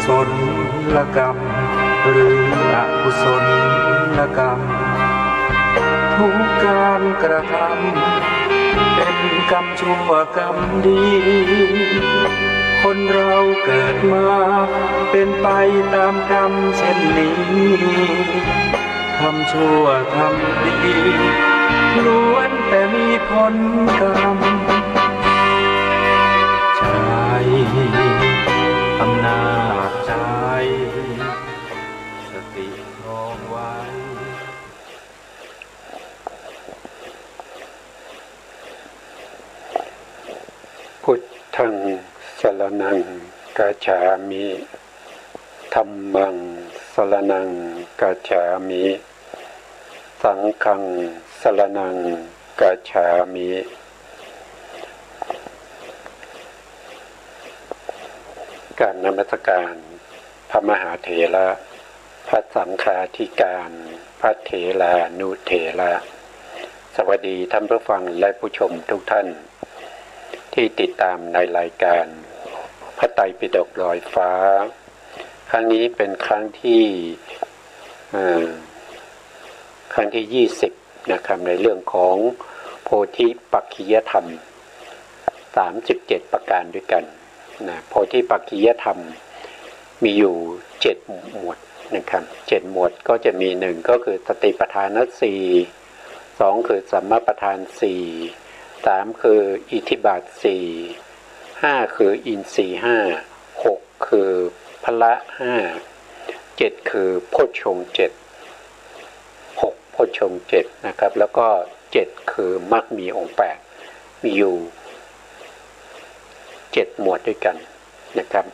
ศลกรรมหรืออกุศลกรรมทุกการกระทำเป็นกรรมชั่วกรรมดีคนเราเกิดมาเป็นไปตามกรรมเช่นนี้ทำชั่วทำดีล้วนแต่มีผลกรรมใจอำนาจใจสติครองไว้พุทธังสรณังกัจฉามิธัมมังสรณังกัจฉามิสังฆังสรณังกัจฉามิการนมัสการพระมหาเถระพระสังฆาธิการพระเถรานุเถระสวัสดีท่านผู้ฟังและผู้ชมทุกท่านที่ติดตามในรายการพระไตรปิฎกลอยฟ้าครั้งนี้เป็นครั้งที่20นะครับในเรื่องของโพธิปักขิยธรรม37ประการด้วยกันนะโพธิปักขิยธรรมมีอยู่7หมวดนะครับ7หมวดก็จะมี1ก็คือสติปัฏฐาน4 2คือสัมมาปัฏฐาน4 3คืออิทธิบาท4 5คืออินทรีย์5 6คือพละ5 7คือโพชฌงค์7 6โพชฌงค์7นะครับแล้วก็7คือมรรคมีองค์8มีอยู่7หมวดด้วยกันนะครับ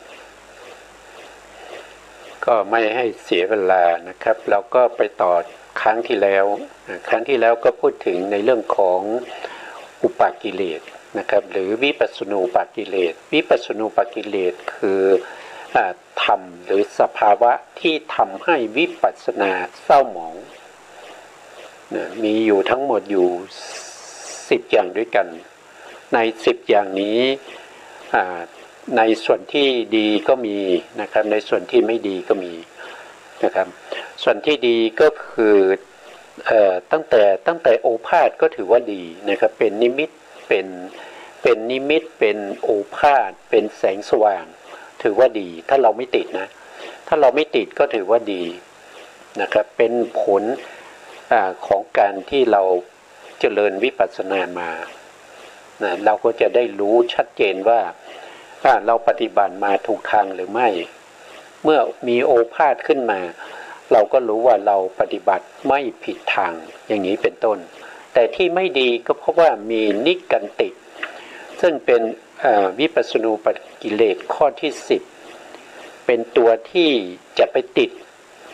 ก็ไม่ให้เสียเวลานะครับเราก็ไปต่อครั้งที่แล้วก็พูดถึงในเรื่องของอุปากิเลสนะครับหรือวิปัสสนูปากิเลสวิปัสสนูปากิเลสคือธรรมหรือสภาวะที่ทำให้วิปัสสนาเศร้าหมองนะมีอยู่ทั้งหมดอยู่10อย่างด้วยกันใน10อย่างนี้ในส่วนที่ดีก็มีนะครับในส่วนที่ไม่ดีก็มีนะครับส่วนที่ดีก็คือตั้งแต่โอภาสก็ถือว่าดีนะครับเป็นนิมิตเป็นนิมิตเป็นโอภาสเป็นแสงสว่างถือว่าดีถ้าเราไม่ติดนะถ้าเราไม่ติดก็ถือว่าดีนะครับเป็นผลของการที่เราเจริญวิปัสสนามานะเราก็จะได้รู้ชัดเจนว่าเราปฏิบัติมาถูกทางหรือไม่เมื่อมีโอภาสขึ้นมาเราก็รู้ว่าเราปฏิบัติไม่ผิดทางอย่างนี้เป็นต้นแต่ที่ไม่ดีก็เพราะว่ามีนิกันติซึ่งเป็นวิปัสสนูปกิเลสข้อที่10เป็นตัวที่จะไปติด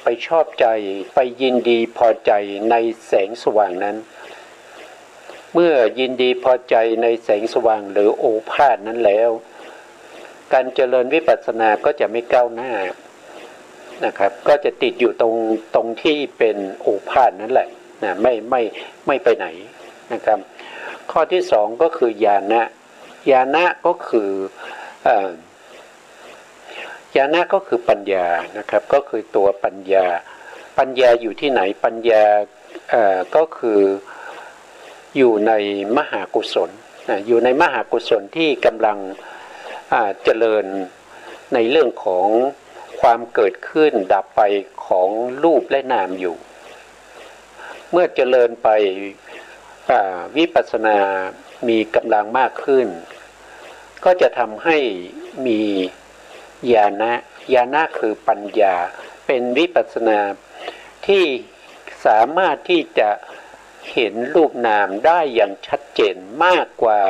ไปชอบใจไปยินดีพอใจในแสงสว่างนั้นเมื่อยินดีพอใจในแสงสว่างหรือโอภาสนั้นแล้วการเจริญวิปัสสนาก็จะไม่ก้าวหน้านะครับก็จะติดอยู่ตรงที่เป็นโอภาสนั่นแหละนะไม่ไปไหนนะครับข้อที่2ก็คือญาณะก็คือญาณะก็คือปัญญานะครับก็คือตัวปัญญาอยู่ที่ไหนปัญญาก็คืออยู่ในมหากุศลอยู่ในมหากุศลที่กำลังเจริญในเรื่องของความเกิดขึ้นดับไปของรูปและนามอยู่เมื่อเจริญไปวิปัสสนามีกำลังมากขึ้นก็จะทำให้มีญาณะคือปัญญาเป็นวิปัสสนาที่สามารถที่จะเห็นรูปนามได้อย่างชัดเจนมากกว่า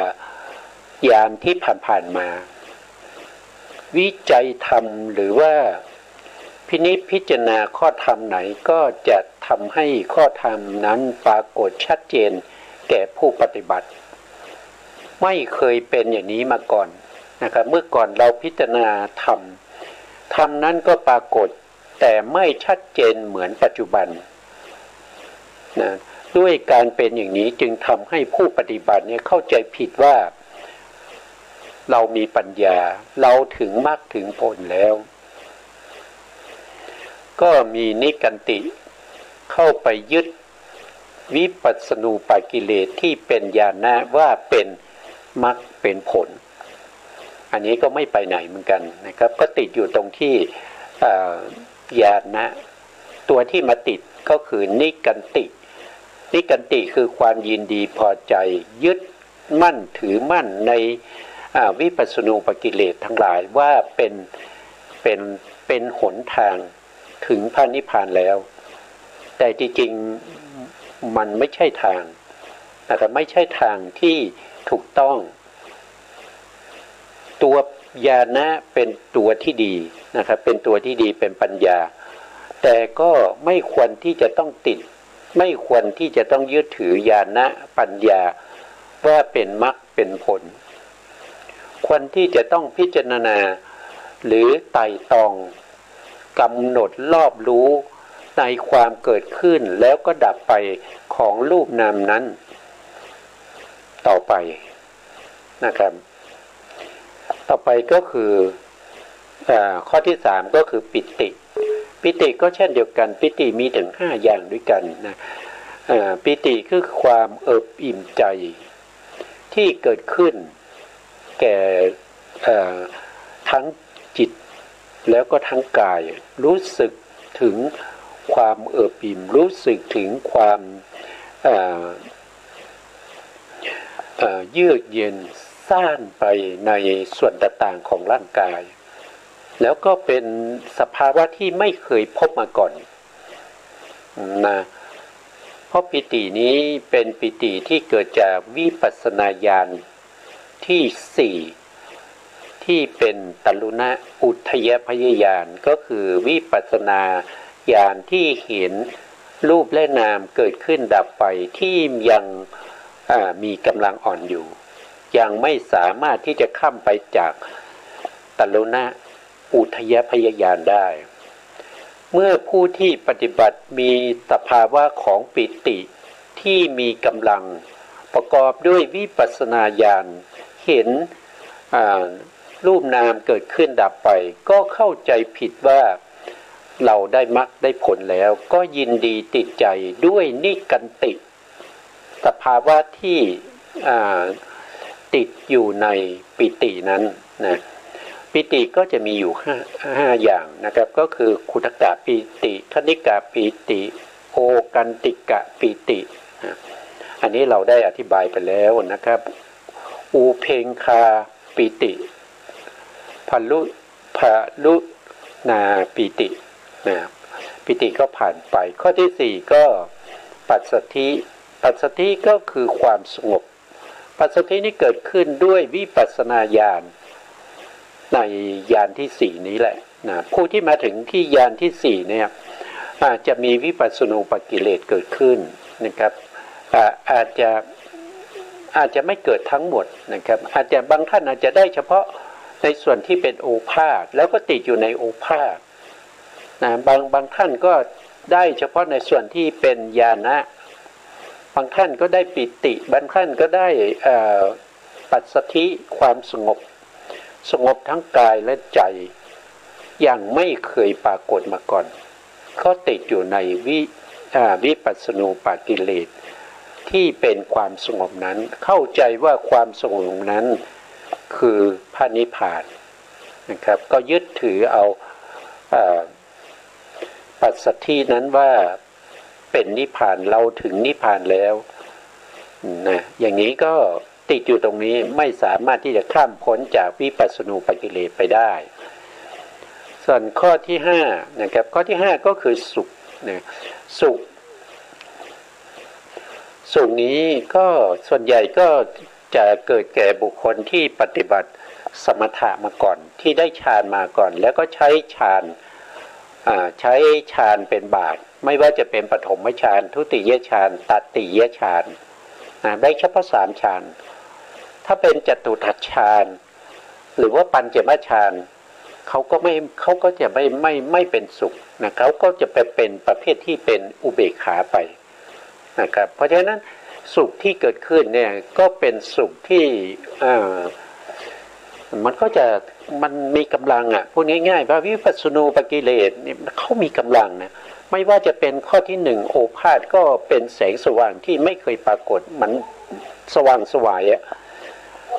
ญาณที่ผ่านมาวิจัยธรรมหรือว่าพิจารณาข้อธรรมไหนก็จะทำให้ข้อธรรมนั้นปรากฏชัดเจนแก่ผู้ปฏิบัติไม่เคยเป็นอย่างนี้มาก่อนนะครับเมื่อก่อนเราพิจารณาธรรมนั้นก็ปรากฏแต่ไม่ชัดเจนเหมือนปัจจุบันนะด้วยการเป็นอย่างนี้จึงทำให้ผู้ปฏิบัติเนี่ยเข้าใจผิดว่าเรามีปัญญาเราถึงมรรคถึงผลแล้ว ก็มีนิกันติเข้าไปยึดวิปัสสนูปกิเลสที่เป็นญาณะว่าเป็นมรรคเป็นผลอันนี้ก็ไม่ไปไหนเหมือนกันนะครับก็ติดอยู่ตรงที่ญาณะตัวที่มาติดก็คือนิกันตินิกันติคือความยินดีพอใจยึดมั่นถือมั่นในวิปัสสนูปกิเลสทั้งหลายว่าเป็นหนทางถึงพระนิพพานแล้วแต่จริงๆมันไม่ใช่ทางนะครับไม่ใช่ทางที่ถูกต้องตัวญาณะเป็นตัวที่ดีนะครับเป็นตัวที่ดีเป็นปัญญาแต่ก็ไม่ควรที่จะต้องติดไม่ควรที่จะต้องยึดถือญาณะปัญญาว่าเป็นมรรคเป็นผลควรที่จะต้องพิจารณาหรือไต่ตองกำหนดรอบรู้ในความเกิดขึ้นแล้วก็ดับไปของรูปนามนั้นต่อไปนะครับต่อไปก็คือข้อที่3ก็คือปิติปิติก็เช่นเดียวกันปิติมีถึง5อย่างด้วยกันนะปิติคือความเอิบอิ่มใจที่เกิดขึ้นแก่ทั้งจิตแล้วก็ทั้งกายรู้สึกถึงความเอิบอิ่มรู้สึกถึงความเยือกเย็นซ่านไปในส่วนต่างๆของร่างกายแล้วก็เป็นสภาวะที่ไม่เคยพบมาก่อนนะเพราะปิตินี้เป็นปิติที่เกิดจากวิปัสสนาญาณที่4ที่เป็นตลุณะอุทยพยญาณก็คือวิปัสสนาญาณที่เห็นรูปและนามเกิดขึ้นดับไปที่ยังมีกำลังอ่อนอยู่ยังไม่สามารถที่จะข้ามไปจากตลุณะอุทยพยญาณได้เมื่อผู้ที่ปฏิบัติมีสภาวะของปิติที่มีกำลังประกอบด้วยวิปัสสนาญาณเห็นรูปนามเกิดขึ้นดับไปก็เข้าใจผิดว่าเราได้มรรคได้ผลแล้วก็ยินดีติดใจด้วยนิกันติสภาวะที่ติดอยู่ในปิตินั้นนะปิติก็จะมีอยู่5อย่างนะครับก็คือขุทกะปิติคณิกะปิติโอกันติกะปิติอันนี้เราได้อธิบายไปแล้วนะครับอูเพงคาปิติพลุนาปิตินะปิติก็ผ่านไปข้อที่4ก็ปัสสัทธิปัสสัทธิก็คือความสงบปัสสัทธินี้เกิดขึ้นด้วยวิปัสสนาญาณในญาณที่4นี้แหละนะผู้ที่มาถึงที่ญาณที่4เนี่ยจะมีวิปัสสนูปกิเลสเกิดขึ้นนะครับอาจจะไม่เกิดทั้งหมดนะครับอาจจะบางท่านอาจจะได้เฉพาะในส่วนที่เป็นโอภาสแล้วก็ติดอยู่ในโอภาสนะบางท่านก็ได้เฉพาะในส่วนที่เป็นญาณะบางท่านก็ได้ปิติบางท่านก็ได้ปัสสัทธิความสงบทั้งกายและใจอย่างไม่เคยปรากฏมาก่อนก็ติดอยู่ในวิปัสสนูปกิเลสที่เป็นความสงบนั้นเข้าใจว่าความสงบนั้นคือพระนิพพานนะครับก็ยึดถือเอาปัสสัทธินั้นว่าเป็นนิพพานเราถึงนิพพานแล้วนะอย่างนี้ก็ติดอยู่ตรงนี้ไม่สามารถที่จะข้ามพ้นจากวิปัสสนูปกิเลสไปได้ส่วนข้อที่5นะครับข้อที่5ก็คือสุขนะสุขนี้ก็ส่วนใหญ่ก็จะเกิดแก่บุคคลที่ปฏิบัติสมถะมาก่อนที่ได้ฌานมาก่อนแล้วก็ใช้ฌานเป็นบาตรไม่ว่าจะเป็นปฐมฌานทุติยฌานตติยฌานได้เฉพาะ3ฌานถ้าเป็นจตุทัชฌานหรือว่าปัญจมฌานเขาก็จะไม่เป็นสุขนะเขาก็จะไปเป็นประเภทที่เป็นอุเบกขาไปนะครับเพราะฉะนั้นสุขที่เกิดขึ้นเนี่ยก็เป็นสุขที่มันก็จะ มันมีกำลังพูดง่ายๆว่าวิปัสสนูปกิเลสนี่เขามีกำลังนะไม่ว่าจะเป็นข้อที่หนึ่งโอภาสก็เป็นแสงสว่างที่ไม่เคยปรากฏมันสว่างสวาย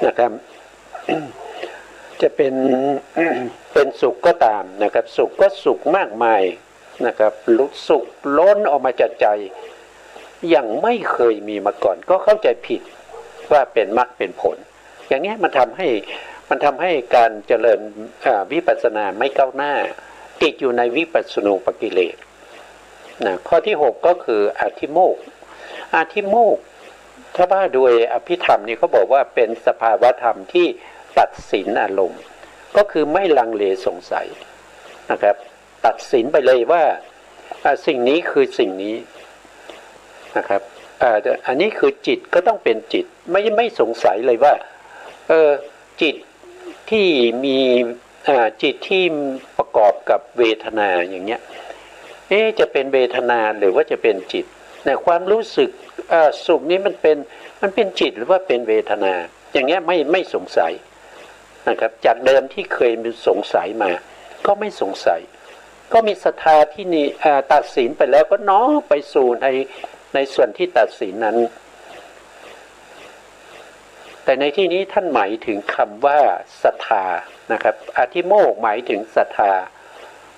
นะครับ จะเป็นเป็นสุขก็ตามนะครับสุขก็สุขมากมายนะครับสุขล้นออกมาจากใจอย่างไม่เคยมีมาก่อนก็เข้าใจผิดว่าเป็นมรรคเป็นผลอย่างนี้มันทำให้การเจริญวิปัสสนาไม่ก้าวหน้าติดอยู่ในวิปัสสนูปกิเลสนะข้อที่6ก็คืออธิโมกข์อธิโมกข์ถ้าว่าโดยอภิธรรมนี่เขาบอกว่าเป็นสภาวธรรมที่ตัดสินอารมณ์ก็คือไม่ลังเลสงสัยนะครับตัดสินไปเลยว่าสิ่งนี้คือสิ่งนี้นะครับอันนี้คือจิตก็ต้องเป็นจิตไม่สงสัยเลยว่าจิตที่มีจิตที่ประกอบกับเวทนาอย่างเงี้ยจะเป็นเวทนาหรือว่าจะเป็นจิตในความรู้สึกสุขนี้มันเป็นจิตหรือว่าเป็นเวทนาอย่างเงี้ยไม่สงสัยนะครับจากเดิมที่เคยมีสงสัยมาก็ไม่สงสัยก็มีศรัทธาที่นี่ตัดสินไปแล้วก็น้อมไปสู่ในส่วนที่ตัดสินนั้นแต่ในที่นี้ท่านหมายถึงคำว่าศรัทธานะครับอธิโมกข์หมายถึงศรัทธา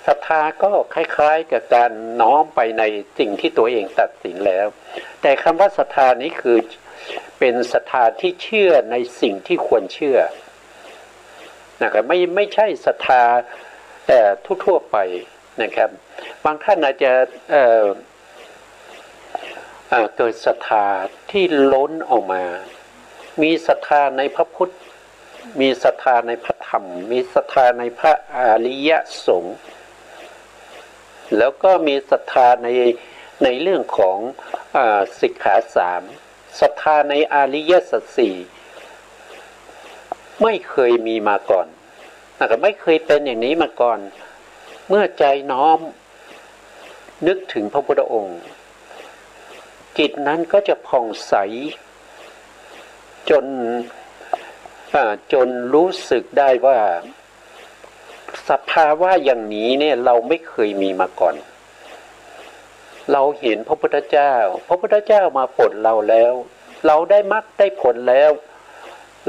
ศรัทธาก็คล้ายๆกับการน้อมไปในสิ่งที่ตัวเองตัดสินแล้วแต่คำว่าศรัทธานี้คือเป็นศรัทธาที่เชื่อในสิ่งที่ควรเชื่อนะครับไม่ใช่ศรัทธาทั่วๆไปนะครับบางท่านอาจจะเกิดศรัทธาที่ล้นออกมามีศรัทธาในพระพุทธมีศรัทธาในพระธรรมมีศรัทธาในพระอริยสงฆ์แล้วก็มีศรัทธาในเรื่องของสิกขาสามศรัทธาในอริยสัจสี่ไม่เคยมีมาก่อนนะครับไม่เคยเป็นอย่างนี้มาก่อนเมื่อใจน้อมนึกถึงพระพุทธองค์จิตนั้นก็จะผ่องใสจนรู้สึกได้ว่าสภาวะอย่างนี้เนี่ยเราไม่เคยมีมาก่อนเราเห็นพระพุทธเจ้ามาปลดเราแล้วเราได้มรรคได้ผลแล้ว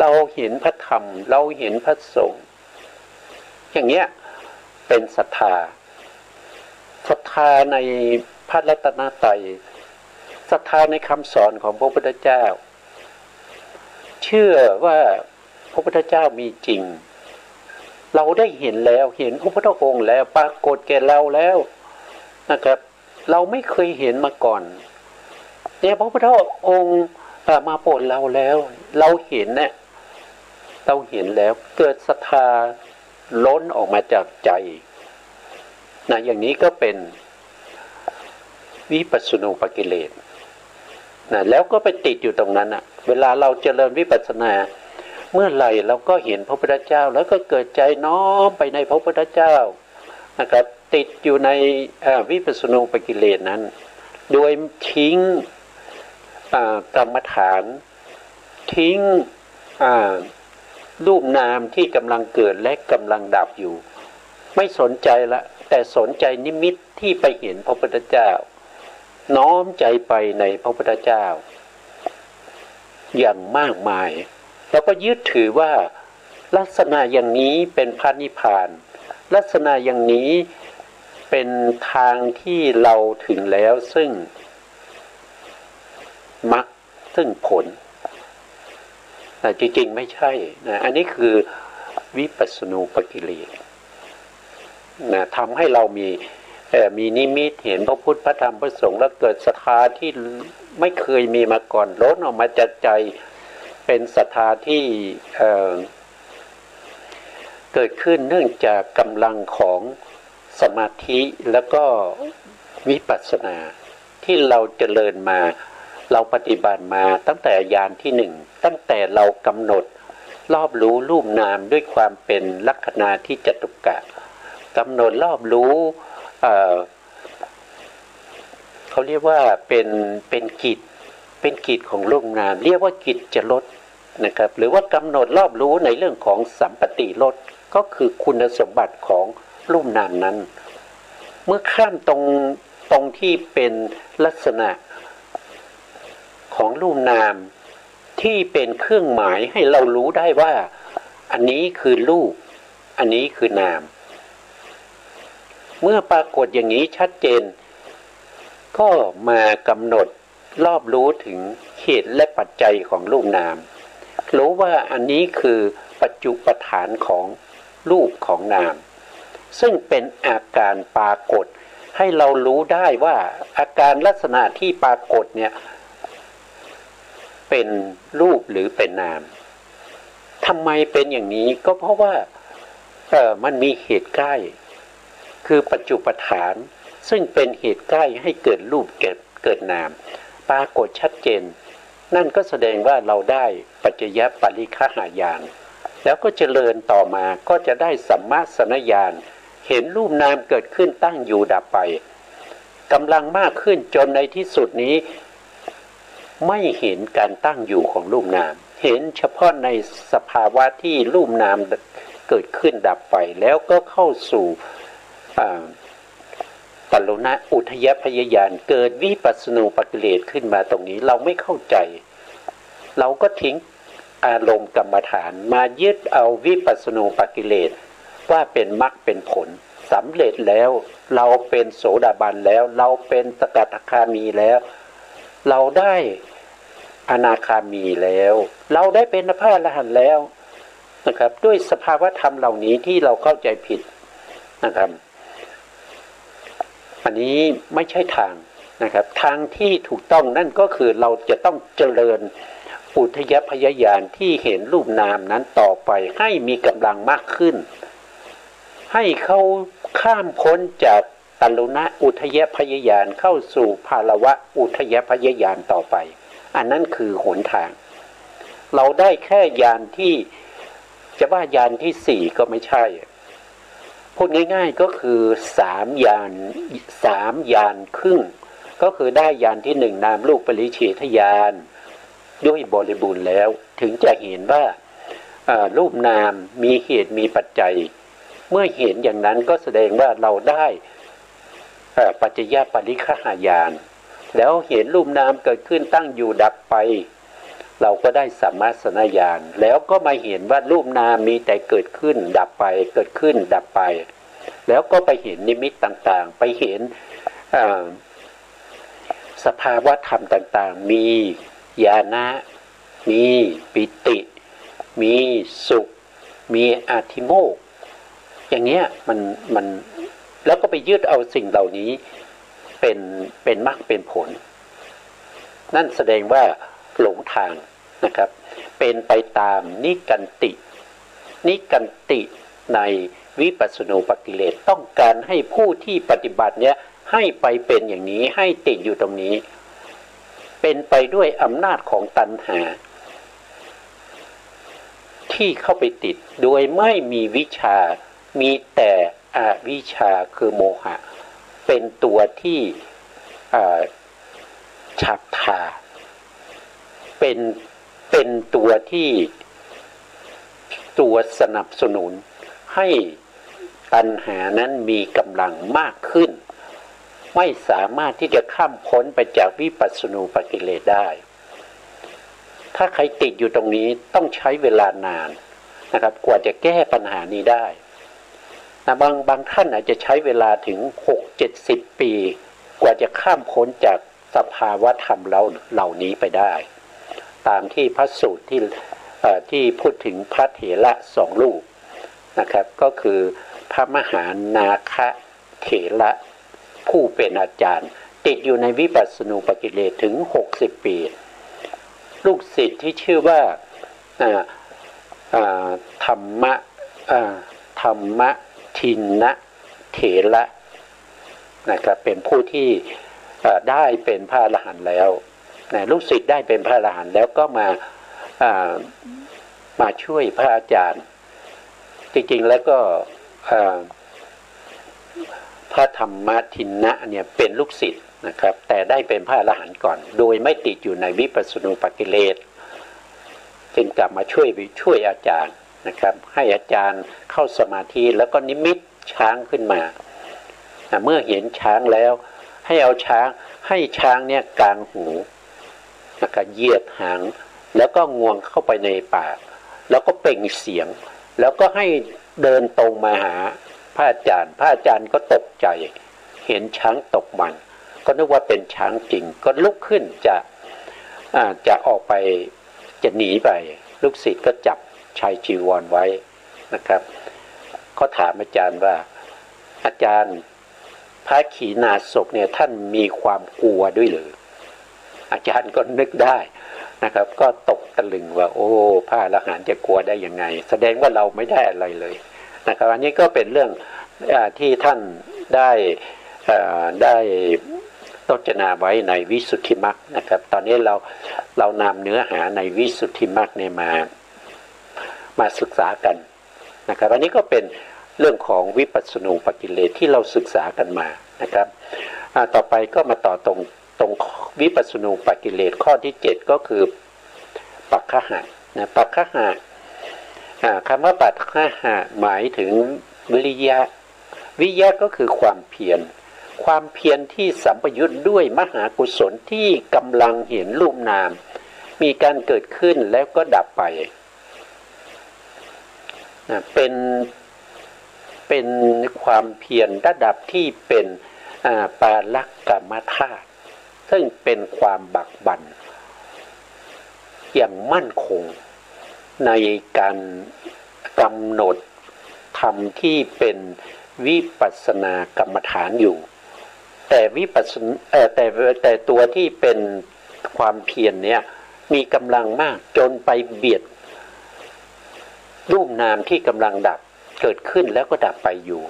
เราเห็นพระธรรมเราเห็นพระสงฆ์อย่างเงี้ยเป็นศรัทธาในพระรัตนตรัยศรัทธาในคำสอนของพระพุทธเจ้าเชื่อว่าพระพุทธเจ้ามีจริงเราได้เห็นแล้วเห็นพระพุทธองค์แล้วปรากฏแก่เราแล้วนะครับเราไม่เคยเห็นมาก่อนเนี่ยพระพุทธองค์มาโปรดเราแล้วเราเห็นเนี่ยเราเห็นแล้วเกิดศรัทธาล้นออกมาจากใจนะอย่างนี้ก็เป็นวิปัสสนูปกิเลสนะแล้วก็ไปติดอยู่ตรงนั้นเวลาเราเจริญวิปัสสนาเมื่อไหร่เราก็เห็นพระพุทธเจ้าแล้วก็เกิดใจน้อมไปในพระพุทธเจ้านะครับติดอยู่ในวิปัสสนูปกิเลสนั้นโดยทิ้งกรรมฐานทิ้งรูปนามที่กำลังเกิดและกำลังดับอยู่ไม่สนใจละแต่สนใจนิมิตที่ไปเห็นพระพุทธเจ้าน้อมใจไปในพระพุทธเจ้าอย่างมากมายแล้วก็ยึดถือว่าลักษณะอย่างนี้เป็นพระนิพพานลักษณะอย่างนี้เป็นทางที่เราถึงแล้วซึ่งมรรคซึ่งผลแต่จริงๆไม่ใช่นะอันนี้คือวิปัสสนูปกิเลสนะทำให้เรามีนิมิตเห็นพระพุทธพระธรรมพระสงฆ์แล้วเกิดศรัทธาที่ไม่เคยมีมาก่อนล้นออกมาจากใจเป็นศรัทธาที่เกิดขึ้นเนื่องจากกำลังของสมาธิแล้วก็วิปัสสนาที่เราเจริญมาเราปฏิบัติมาตั้งแต่ญาณที่หนึ่งตั้งแต่เรากำหนดรอบรู้รูปนามด้วยความเป็นลักขณะที่จตุกะกำหนดรอบรู้เขาเรียกว่าเป็นกิจของรูปนามเรียกว่ากิจจะลดนะครับหรือว่ากำหนดรอบรู้ในเรื่องของสัมปติลด ก็คือคุณสมบัติของรูปนามนั้นเมื่อข้ามตรงที่เป็นลักษณะของรูปนามที่เป็นเครื่องหมายให้เรารู้ได้ว่าอันนี้คือรูปอันนี้คือนามเมื่อปรากฏอย่างนี้ชัดเจนก็มากำหนดรอบรู้ถึงเหตุและปัจจัยของรูปนามรู้ว่าอันนี้คือปัจจุปฐานของรูปของนามซึ่งเป็นอาการปรากฏให้เรารู้ได้ว่าอาการลักษณะที่ปรากฏเนี่ยเป็นรูปหรือเป็นนามทำไมเป็นอย่างนี้ก็เพราะว่ามันมีเหตุใกล้คือปัจจุปฐานซึ่งเป็นเหตุใกล้ให้เกิดรูปเกิดนามปรากฏชัดเจนนั่นก็แสดงว่าเราได้ปัจจยปริฆหายานแล้วก็เจริญต่อมาก็จะได้สัมมาสนญาณเห็นรูปนามเกิดขึ้นตั้งอยู่ดับไปกำลังมากขึ้นจนในที่สุดนี้ไม่เห็นการตั้งอยู่ของรูปนามเห็นเฉพาะในสภาวะที่รูปนามเกิดขึ้นดับไปแล้วก็เข้าสู่ปรุณะอุทยพยญาณเกิดวิปัสสนูปกิเลสขึ้นมาตรงนี้เราไม่เข้าใจเราก็ทิ้งอารมณ์กรรมฐานมายึดเอาวิปัสสนูปกิเลสว่าเป็นมรรคเป็นผลสำเร็จแล้วเราเป็นโสดาบันแล้วเราเป็นสกทาคามีแล้วเราได้อนาคามีแล้วเราได้เป็นพระอรหันต์แล้วนะครับด้วยสภาวะธรรมเหล่านี้ที่เราเข้าใจผิดนะครับอันนี้ไม่ใช่ทางนะครับทางที่ถูกต้องนั่นก็คือเราจะต้องเจริญอุทยพยญาณที่เห็นรูปนามนั้นต่อไปให้มีกำลังมากขึ้นให้เขาข้ามพ้นจากตรุณะอุทยพยญาณเข้าสู่ภาลวะอุทยพยญาณต่อไปอันนั้นคือหนทางเราได้แค่ญาณที่จะว่าญาณที่สี่ก็ไม่ใช่พูดง่ายๆก็คือสามญาณครึ่งก็คือได้ญาณที่หนึ่งนามรูปปริเฉทญาณด้วยบริบูรณ์แล้วถึงจะเห็นว่ารูปนามมีเหตุมีปัจจัยเมื่อเห็นอย่างนั้นก็แสดงว่าเราได้ปัจจยปริฆหายานแล้วเห็นรูปนามเกิดขึ้นตั้งอยู่ดับไปเราก็ได้สัมมาสนญาณแล้วก็มาเห็นว่ารูปนามมีแต่เกิดขึ้นดับไปเกิดขึ้นดับไปแล้วก็ไปเห็นนิมิตต่างๆไปเห็นสภาวะธรรมต่างๆมีญาณะมีปิติมีสุขมีอาทิโมกข์อย่างเงี้ยมันแล้วก็ไปยึดเอาสิ่งเหล่านี้เป็นมรรคเป็นผลนั่นแสดงว่าหลงทางนะครับเป็นไปตามนิกันติในวิปัสสนูปกิเลสต้องการให้ผู้ที่ปฏิบัติเนี้ยให้ไปเป็นอย่างนี้ให้ติดอยู่ตรงนี้เป็นไปด้วยอำนาจของตัณหาที่เข้าไปติดโดยไม่มีวิชามีแต่อวิชชาคือโมหะเป็นตัวที่ฉับทาเป็นตัวที่ตัวสนับสนุนให้ตัณหานั้นมีกำลังมากขึ้นไม่สามารถที่จะข้ามพ้นไปจากวิปัสสนูปกิเลสได้ถ้าใครติดอยู่ตรงนี้ต้องใช้เวลานานนะครับกว่าจะแก้ปัญหานี้ได้นะบางท่านอาจจะใช้เวลาถึง 6-70 ปีกว่าจะข้ามพ้นจากสภาวะธรรมเหล่านี้ไปได้ตามที่พระสูตรที่พูดถึงพระเถระสองรูปนะครับก็คือพระมหานาคเถระผู้เป็นอาจารย์ติดอยู่ในวิปัสสนูปกิเลสถึง60 ปีลูกศิษย์ที่ชื่อว่าธรรมทินนะเถระนะครับเป็นผู้ที่ได้เป็นพระอรหันต์แล้วลูกศิษย์ได้เป็นพระอรหันต์แล้วก็มาช่วยพระอาจารย์จริงๆแล้วก็พระธรรมทินนะเนี่ยเป็นลูกศิษย์นะครับแต่ได้เป็นพระอรหันต์ก่อนโดยไม่ติดอยู่ในวิปัสสนูปกิเลสจึงกลับมาช่วยอาจารย์ นะครับให้อาจารย์เข้าสมาธิแล้วก็นิมิตช้างขึ้นมาเมื่อเห็นช้างแล้วให้เอาช้างให้ช้างเนี่ยกางหูนะครับเหยียดหางแล้วก็งวงเข้าไปในปากแล้วก็เปล่งเสียงแล้วก็ให้เดินตรงมาหาพระอาจารย์ก็ตกใจเห็นช้างตกมันก็นึกว่าเป็นช้างจริงก็ลุกขึ้นจะออกไปจะหนีไปลูกศิษย์ก็จับชายจีวรไว้นะครับเขาถามอาจารย์ว่าอาจารย์พระขีณาสพเนี่ยท่านมีความกลัวด้วยหรืออาจารย์ก็นึกได้นะครับก็ตกตะลึงว่าโอ้พระอรหันต์จะกลัวได้ยังไงแสดงว่าเราไม่ได้อะไรเลยนะครับอันนี้ก็เป็นเรื่องที่ท่านได้ตจนาไว้ในวิสุทธิมรรคนะครับตอนนี้เรานำเนื้อหาในวิสุทธิมรรคเนี่ยมาศึกษากันนะครับอันนี้ก็เป็นเรื่องของวิปัสสนูปกิเลสที่เราศึกษากันมานะครับต่อไปก็มาต่อตรงวิปัสสนูปกิเลสข้อที่7ก็คือปัคคหะนะปัคคหะคำว่าปัคคหะหมายถึงวิริยะก็คือความเพียรที่สัมปยุตด้วยมหากุศลที่กำลังเห็นรูปนามมีการเกิดขึ้นแล้วก็ดับไปนะเป็นความเพียรระดับที่เป็นปาลักกมธาตุซึ่งเป็นความบักบั่นอย่างมั่นคงในการกำหนดธรรมที่เป็นวิปัสสนากรรมฐานอยู่แต่แต่ตัวที่เป็นความเพียรเนี่ยมีกำลังมากจนไปเบียดรูปนามที่กำลังดับเกิดขึ้นแล้วก็ดับไปอยู่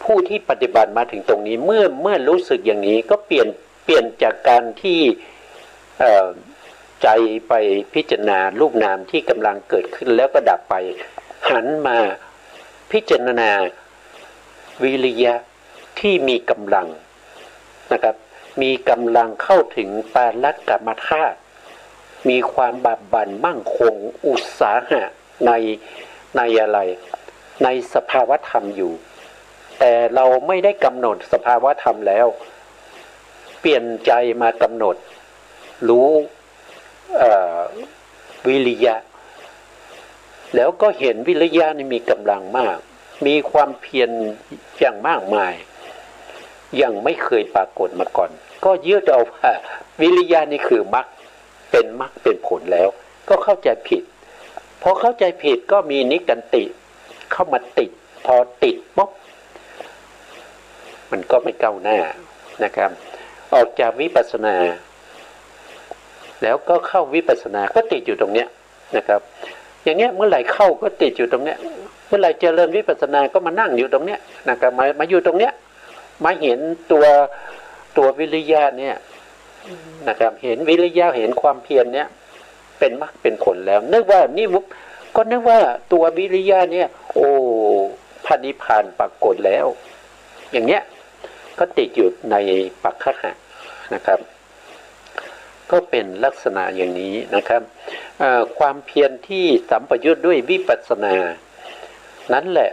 ผู้ที่ปฏิบัติมาถึงตรงนี้เมื่อรู้สึกอย่างนี้ก็เปลี่ยนจากการที่ใจไปพิจารณารูปนามที่กำลังเกิดขึ้นแล้วก็ดับไปหันมาพิจารณาวิริยะที่มีกำลังนะครับมีกำลังเข้าถึงปาลักกมธาตุมีความบากบั่นมั่งคงอุตสาหะในอะไรในสภาวธรรมอยู่แต่เราไม่ได้กำหนดสภาวธรรมแล้วเปลี่ยนใจมากำหนดรู้วิริยะแล้วก็เห็นวิริยะนี่มีกำลังมากมีความเพียรอย่างมากมายยังไม่เคยปรากฏมาก่อนก็ยึดเอาว่าวิริยะนี่คือมรรคเป็นผลแล้วก็เข้าใจผิดพอเข้าใจผิดก็มีนิกันติเข้ามาติดพอติดปุ๊บมันก็ไม่ก้าวหน้านะครับออกจากวิปัสสนาแล้วก็เข้าวิปัสสนาก็ติดอยู่ตรงเนี้ยนะครับอย่างเงี้ยเมื่อไหร่เข้าก็ติดอยู่ตรงเนี้ยเมื่อไหร่เจริญวิปัสสนาก็มานั่งอยู่ตรงเนี้ยนะครับมาอยู่ตรงเนี้ยมาเห็นตัววิริยะเนี่ยนะครับเห็นวิริยะเห็นความเพียรเนี่ยเป็นมรรคเป็นผลแล้วนึกว่านี่ก็นึกว่าตัววิริยะเนี่ยโอ้พระนิพพานปรากฏแล้วอย่างเนี้ยก็ติดอยู่ในปัคคหะนะครับก็เป็นลักษณะอย่างนี้นะครับความเพียรที่สัมปยุตด้วยวิปัสสนานั้นแหละ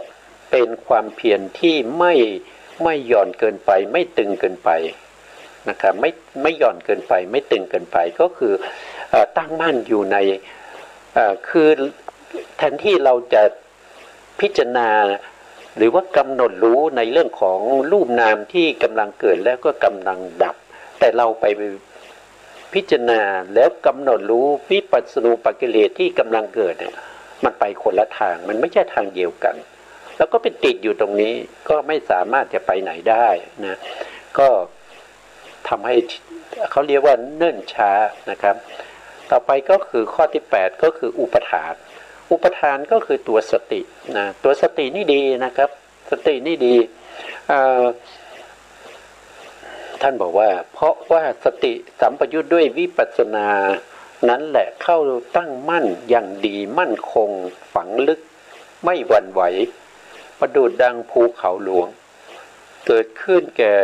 เป็นความเพียรที่ไม่หย่อนเกินไปไม่ตึงเกินไปนะครับไม่หย่อนเกินไปไม่ตึงเกินไปก็คือตั้งมั่นอยู่ในคือแทนที่เราจะพิจารณาหรือว่ากำหนดรู้ในเรื่องของรูปนามที่กำลังเกิดแล้วก็กำลังดับแต่เราไปพิจารณาแล้วกำหนดรู้วิปัสสนูปกิเลสที่กำลังเกิดเนี่ยมันไปคนละทางมันไม่ใช่ทางเดียวกันแล้วก็เป็นติดอยู่ตรงนี้ก็ไม่สามารถจะไปไหนได้นะก็ทำให้เขาเรียกว่าเนิ่นช้านะครับต่อไปก็คือข้อที่8ก็คืออุปทานก็คือตัวสตินะตัวสตินี่ดีนะครับสตินี่ดีท่านบอกว่าเพราะว่าสติสัมปยุตด้วยวิปัสสนานั้นแหละเข้าตั้งมั่นอย่างดีมั่นคงฝังลึกไม่หวั่นไหวประดุจดังภูเขาหลวงเกิดขึ้นแก่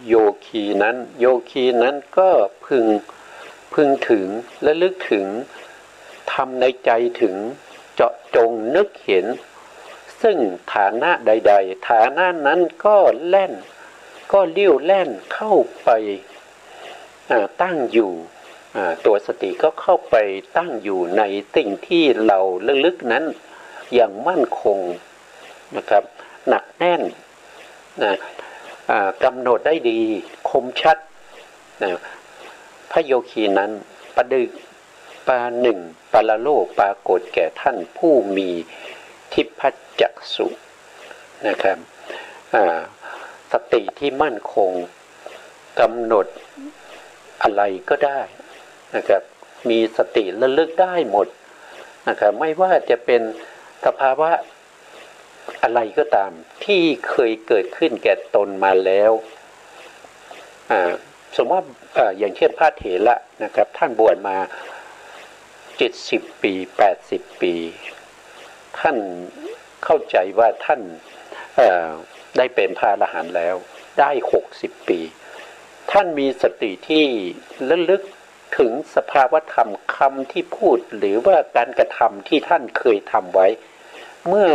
โยคีนั้นก็พึงถึงและลึกถึงทำในใจถึง เจาะจงนึกเห็นซึ่งฐานะใดๆฐานะนั้นก็แล่นก็เลี้ยวแล่นเข้าไปตั้งอยู่ตัวสติก็เข้าไปตั้งอยู่ในสิ่งที่เราลึกๆนั้นอย่างมั่นคงนะครับหนักแน่นนะกำหนดได้ดีคมชัดนะพระโยคีนั้นประดึกปาหนึ่งปาละโลกปรากฏแก่ท่านผู้มีทิพจักษุนะครับสติที่มั่นคงกำหนดอะไรก็ได้นะครับมีสติระลึกได้หมดนะครับไม่ว่าจะเป็นสภาวะอะไรก็ตามที่เคยเกิดขึ้นแก่ตนมาแล้วสมมติว่าอย่างเช่นพระเถระนะครับท่านบวชมา70 ปี80 ปีท่านเข้าใจว่าท่านได้เป็นพระอรหันต์แล้วได้60 ปีท่านมีสติที่ระลึกถึงสภาวธรรมคำที่พูดหรือว่าการกระทำที่ท่านเคยทำไว้เมื่อ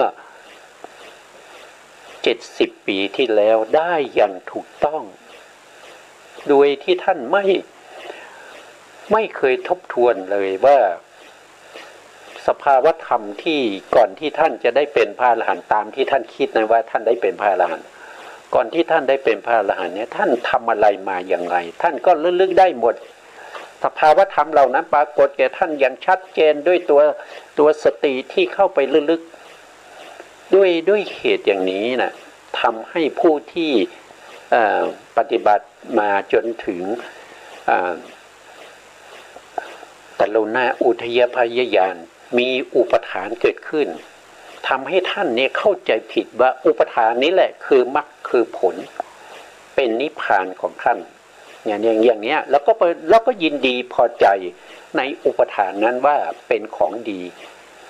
70 ปีที่แล้วได้อย่างถูกต้องโดยที่ท่านไม่เคยทบทวนเลยว่าสภาวธรรมที่ก่อนที่ท่านจะได้เป็นพระอรหันต์ตามที่ท่านคิดนะว่าท่านได้เป็นพระอรหันต์ก่อนที่ท่านได้เป็นพระอรหันต์เนี่ยท่านทำอะไรมาอย่างไรท่านก็ระลึกได้หมดสภาวธรรมเหล่านั้นปรากฏแก่ท่านอย่างชัดเจนด้วยตัวสติที่เข้าไประลึกด้วยเหตุอย่างนี้นะทำให้ผู้ที่ปฏิบัติมาจนถึงตโลนาอุทยพยญาณมีอุปทานเกิดขึ้นทำให้ท่านเนี่ยเข้าใจผิดว่าอุปทานนี้แหละคือมรรคคือผลเป็นนิพพานของท่านอย่างเนี้ยแล้วก็ยินดีพอใจในอุปทานนั้นว่าเป็นของดี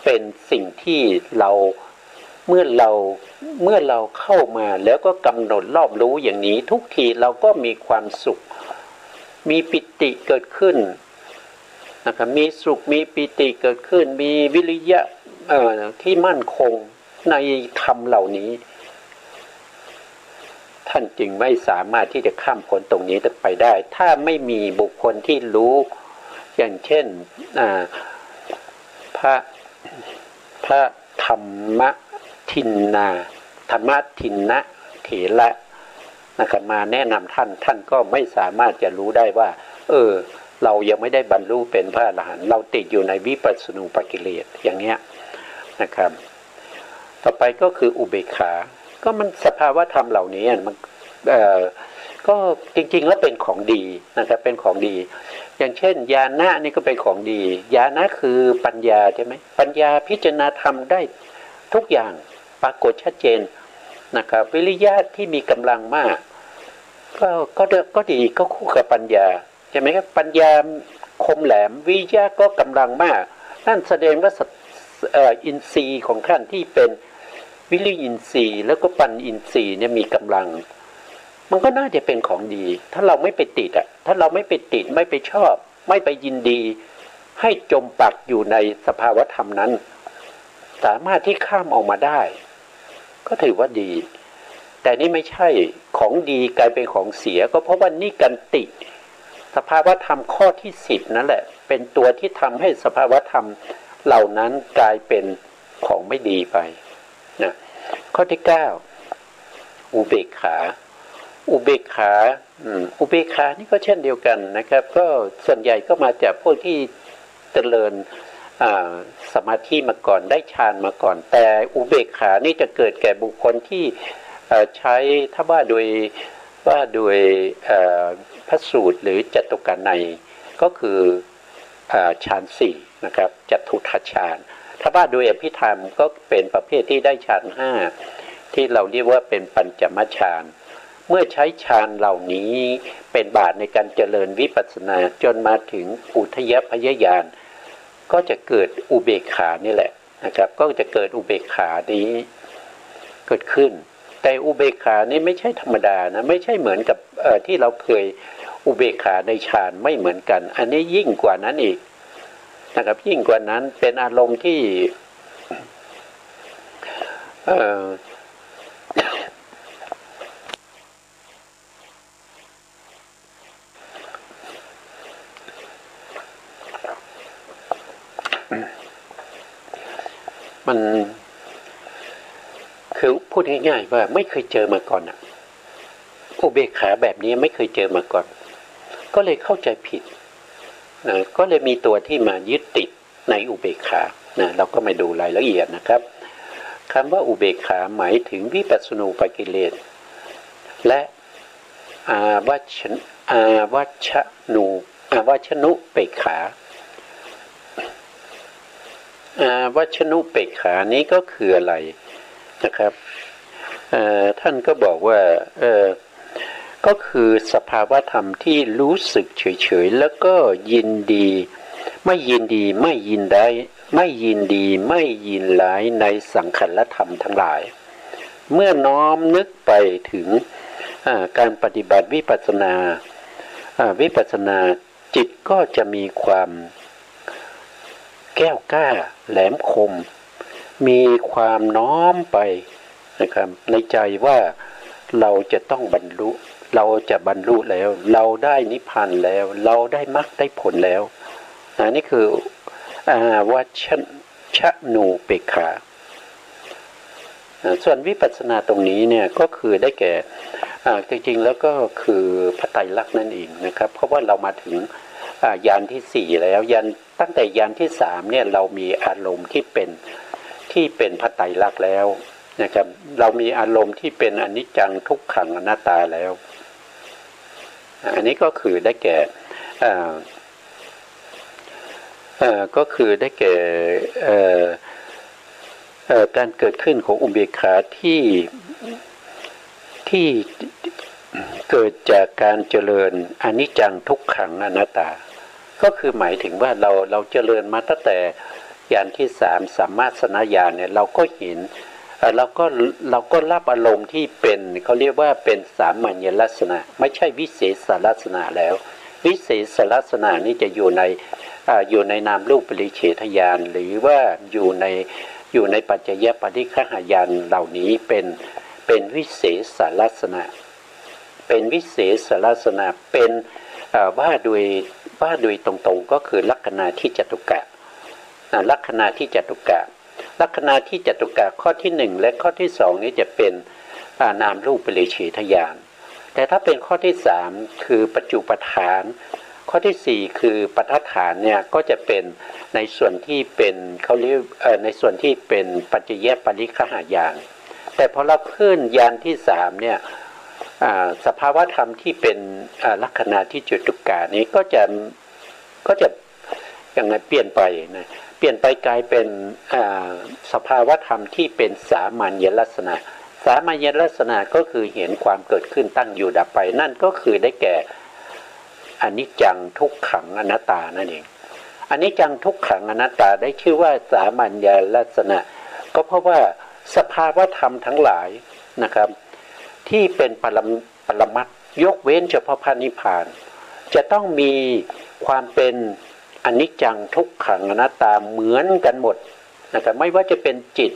เป็นสิ่งที่เราเมื่อเราเข้ามาแล้วก็กำหนดรอบรู้อย่างนี้ทุกทีเราก็มีความสุขมีปิติเกิดขึ้นนะครับมีสุขมีปิติเกิดขึ้นมีวิริยะที่มั่นคงในธรรมเหล่านี้ท่านจึงไม่สามารถที่จะข้ามพ้นตรงนี้ไปได้ถ้าไม่มีบุคคลที่รู้อย่างเช่นพระธรรมทินนาธรรมทินนะเถระนะครับมาแนะนำท่านก็ไม่สามารถจะรู้ได้ว่าเรายังไม่ได้บรรลุเป็นพระอรหันต์เราติดอยู่ในวิปัสสนูปกิเลสอย่างเนี้ยนะครับต่อไปก็คืออุเบกขาก็มันสภาวะธรรมเหล่านี้มันก็จริงๆแล้วเป็นของดีนะครับเป็นของดีอย่างเช่นญาณะนี่ก็เป็นของดีญาณะคือปัญญาใช่ไหมปัญญาพิจารณาธรรมได้ทุกอย่างปรากฏชัดเจนนะครับวิริยะที่มีกำลังมากก็ดีก็คู่กับปัญญาใช่ไหมครับปัญญาคมแหลมวิริยะก็กำลังมากนั่นแสดงว่าอินทรีย์ของท่านที่เป็นวิริยินทรีย์แล้วก็ปัญญินทรีย์เนี่ยมีกำลังมันก็น่าจะเป็นของดีถ้าเราไม่ไปติดถ้าเราไม่ไปติดไม่ไปชอบไม่ไปยินดีให้จมปักอยู่ในสภาวธรรมนั้นสามารถที่ข้ามออกมาได้ก็ถือว่าดีแต่นี่ไม่ใช่ของดีกลายเป็นของเสียก็เพราะว่านิกันติสภาวธรรมข้อที่10นั่นแหละเป็นตัวที่ทำให้สภาวธรรมเหล่านั้นกลายเป็นของไม่ดีไปนะข้อที่9อุเบกขาอุเบกขานี่ก็เช่นเดียวกันนะครับก็ส่วนใหญ่ก็มาจากพวกที่เจริญสมาธิมาก่อนได้ฌานมาก่อนแต่อุเบกขานี่จะเกิดแก่บุคคลที่ใช้ถ้าว่าโดยพระสูตรหรือจตุกนัยก็คือฌาน4นะครับจัตุทัชฌานถ้าว่าโดยอภิธรรมก็เป็นประเภทที่ได้ฌาน5ที่เราเรียกว่าเป็นปัญจมฌานเมื่อใช้ฌานเหล่านี้เป็นบาตรในการเจริญวิปัสสนาจนมาถึงอุทยพยญาณก็จะเกิดอุเบกขานี่แหละนะครับก็จะเกิดอุเบกขานี้เกิดขึ้นแต่อุเบกขานี่ไม่ใช่ธรรมดานะไม่ใช่เหมือนกับที่เราเคยอุเบกขาในฌานไม่เหมือนกันอันนี้ยิ่งกว่านั้นอีกนะครับยิ่งกว่านั้นเป็นอารมณ์ที่ เอ่อมันคือพูดง่ายๆว่าไม่เคยเจอมาก่อนอ่ะอุเบกขาแบบนี้ไม่เคยเจอมาก่อนก็เลยเข้าใจผิดนะก็เลยมีตัวที่มายึดติดในอุเบกขานะเราก็มาดูรายละเอียดนะครับคำว่าอุเบกขาหมายถึงวิปัสสนูปกิเลสและวัชนุเปกขาวัชนุเปกขานี้ก็คืออะไรนะครับท่านก็บอกว่าก็คือสภาวะธรรมที่รู้สึกเฉยๆแล้วก็ยินดีไม่ยินดีไม่ยินได้ไม่ยินดีไม่ยินร้ายในสังขารธรรมทั้งหลายเมื่อน้อมนึกไปถึงการปฏิบัติวิปัสสนาจิตก็จะมีความแก้วกล้าแหลมคมมีความน้อมไปนะครับในใจว่าเราจะต้องบรรลุเราจะบรรลุแล้วเราได้นิพพานแล้วเราได้มรรคได้ผลแล้วนี่คือวัชนูเปกขาส่วนวิปัสสนาตรงนี้เนี่ยก็คือได้แก่จริงๆแล้วก็คือพระไตรลักษณ์นั่นเองนะครับเพราะว่าเรามาถึงยานที่สี่แล้วตั้งแต่ยานที่สามเนี่ยเรามีอารมณ์ที่เป็นพระไตรลักษณ์แล้วนะครับเรามีอารมณ์ที่เป็นอนิจจังทุกขังอนัตตาแล้วอันนี้ก็คือได้แก่ก็คือได้แก่การเกิดขึ้นของอุเบกขาที่เกิดจากการเจริญอนิจจังทุกขังอนัตตาก็คือหมายถึงว่าเราเจริญมาตั้งแต่ญาณที่สามสัมมาสนญาณเนี่ยเราก็เห็นเราก็รับอารมณ์ที่เป็นเขาเรียกว่าเป็นสามัญลักษณะไม่ใช่วิเศษลักษณะแล้ววิเศษลักษณะนี้จะอยู่ในนามรูปปริเฉทญาณหรือว่าอยู่ในปัจจยปฏิฆะญาณเหล่านี้เป็นวิเศษลักษณะเป็นวิเศษลักษณะเป็นว่าโดยตรงๆก็คือลักขณาที่จตุกะลักขณาที่จตุกะลักขณาที่จตุกะข้อที่หนึ่งและข้อที่สองนี้จะเป็นนามรูปปริเฉทญาณแต่ถ้าเป็นข้อที่สามคือปัจจุปฐานข้อที่สี่คือปัฏฐานเนี่ยก็จะเป็นในส่วนที่เป็นเขาเรียกในส่วนที่เป็นปัจจยปริฆะญาณแต่พอเราขึ้นญาณที่สามเนี่ยสภาวะธรรมที่เป็นลักขณาที่จตุกะนี้ก็จะอย่างไรเปลี่ยนไปนะเปลี่ยนไปกลายเป็นสภาวะธรรมที่เป็นสามัญลักษณะสามัญลักษณะก็คือเห็นความเกิดขึ้นตั้งอยู่ดับไปนั่นก็คือได้แก่อนิจจังทุกขังอนัตตานั่นเองอนิจจังทุกขังอนัตตาได้ชื่อว่าสามัญลักษณะก็เพราะว่าสภาวะธรรมทั้งหลายนะครับที่เป็นปรมัตถ์ยกเว้นเฉพาะพระนิพพานจะต้องมีความเป็นอนิจจังทุกขังอนัตตาเหมือนกันหมดนะครับไม่ว่าจะเป็นจิต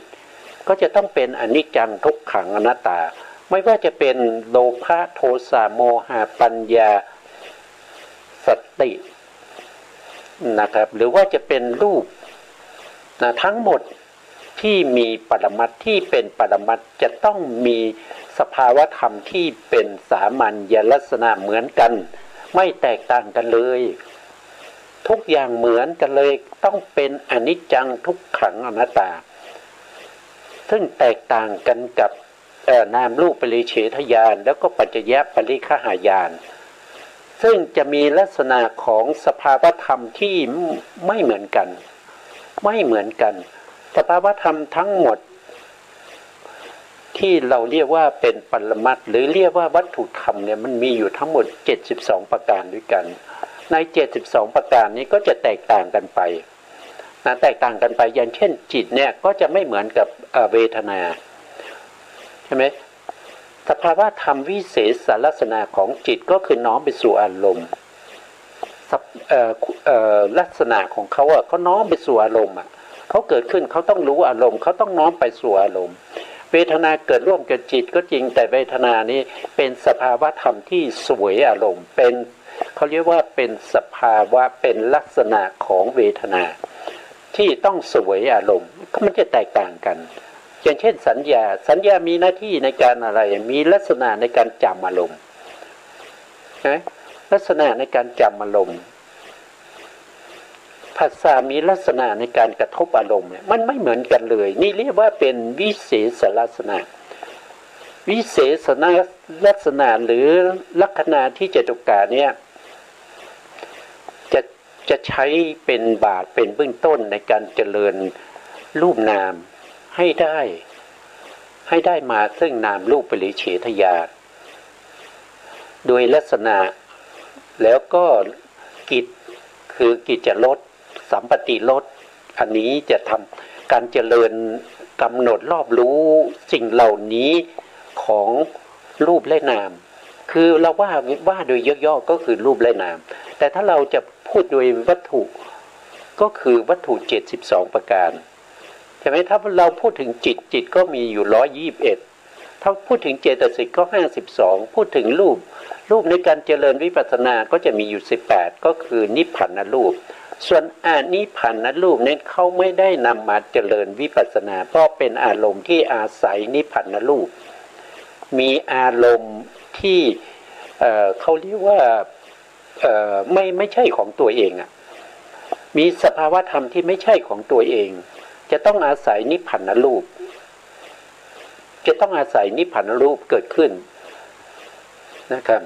ก็จะต้องเป็นอนิจจังทุกขังอนัตตาไม่ว่าจะเป็นโลภะโทสะโมหะปัญญาสตินะครับหรือว่าจะเป็นรูปทั้งหมดที่มีปรมัตถ์ที่เป็นปรมัตถ์จะต้องมีสภาวะธรรมที่เป็นสามัญลักษณะเหมือนกันไม่แตกต่างกันเลยทุกอย่างเหมือนกันเลยต้องเป็นอนิจจังทุกขังอนัตตาซึ่งแตกต่างกันกับนามรูปปริเฉทญาณแล้วก็ปัจจยปริฆะญาณซึ่งจะมีลักษณะของสภาวธรรมที่ไม่เหมือนกันสภาวธรรมทั้งหมดที่เราเรียกว่าเป็นปรมัตถ์หรือเรียกว่าวัตถุธรรมเนี่ยมันมีอยู่ทั้งหมด72ประการด้วยกันใน72ประการนี้ก็จะแตกต่างกันไปแตกต่างกันไปอย่างเช่นจิตเนี่ยก็จะไม่เหมือนกับเวทนาใช่ไหมสภาวะธรรมวิเศษลักษณะของจิตก็คือน้อมไปสู่อารมณ์ลักษณะของเขาเขาน้อมไปสู่อารมณ์เขาเกิดขึ้นเขาต้องรู้อารมณ์เขาต้องน้อมไปสู่อารมณ์ เวทนาเกิดร่วมกับจิตก็จริงแต่เวทนานี้เป็นสภาวะธรรมที่สวยอารมณ์เป็นเขาเรียกว่าเป็นสภาวะเป็นลักษณะของเวทนาที่ต้องสวยอารมณ์ก็มันจะแตกต่างกันอย่างเช่นสัญญามีหน้าที่ในการอะไรมีลักษณะในการจำอารมณ์นะลักษณะในการจำอารมณ์ภาษามีลักษณะในการกระทบอารมณ์มันไม่เหมือนกันเลยนี่เรียกว่าเป็นวิเศษลักษณะวิเศษลักษณะหรือลักษณะที่จตุกะเนี่ยจะใช้เป็นบาทเป็นเบื้องต้นในการเจริญรูปนามให้ได้มาซึ่งนามรูปปริเฉทญาณโดยลักษณะแล้วก็กิจคือกิจลดสัมปติลดอันนี้จะทำการเจริญกำหนดรอบรู้สิ่งเหล่านี้ของรูปและนามคือเราว่าโดยย่อๆก็คือรูปและนามแต่ถ้าเราจะพูดโดยวัตถุก็คือวัตถุ72ประการใช่ไหมถ้าเราพูดถึงจิตก็มีอยู่121ถ้าพูดถึงเจตสิกก็52พูดถึงรูปในการเจริญวิปัสสนาก็จะมีอยู่18ก็คือนิพพานรูปส่วนนิพพานรูปนั้นเขาไม่ได้นำมาเจริญวิปัสสนาเพราะเป็นอารมณ์ที่อาศัยนิพพานรูปมีอารมณ์ที่เขาเรียกว่าไม่ใช่ของตัวเองอ่ะมีสภาวะธรรมที่ไม่ใช่ของตัวเองจะต้องอาศัยนิพพานรูปจะต้องอาศัยนิพพานรูปเกิดขึ้นนะครับ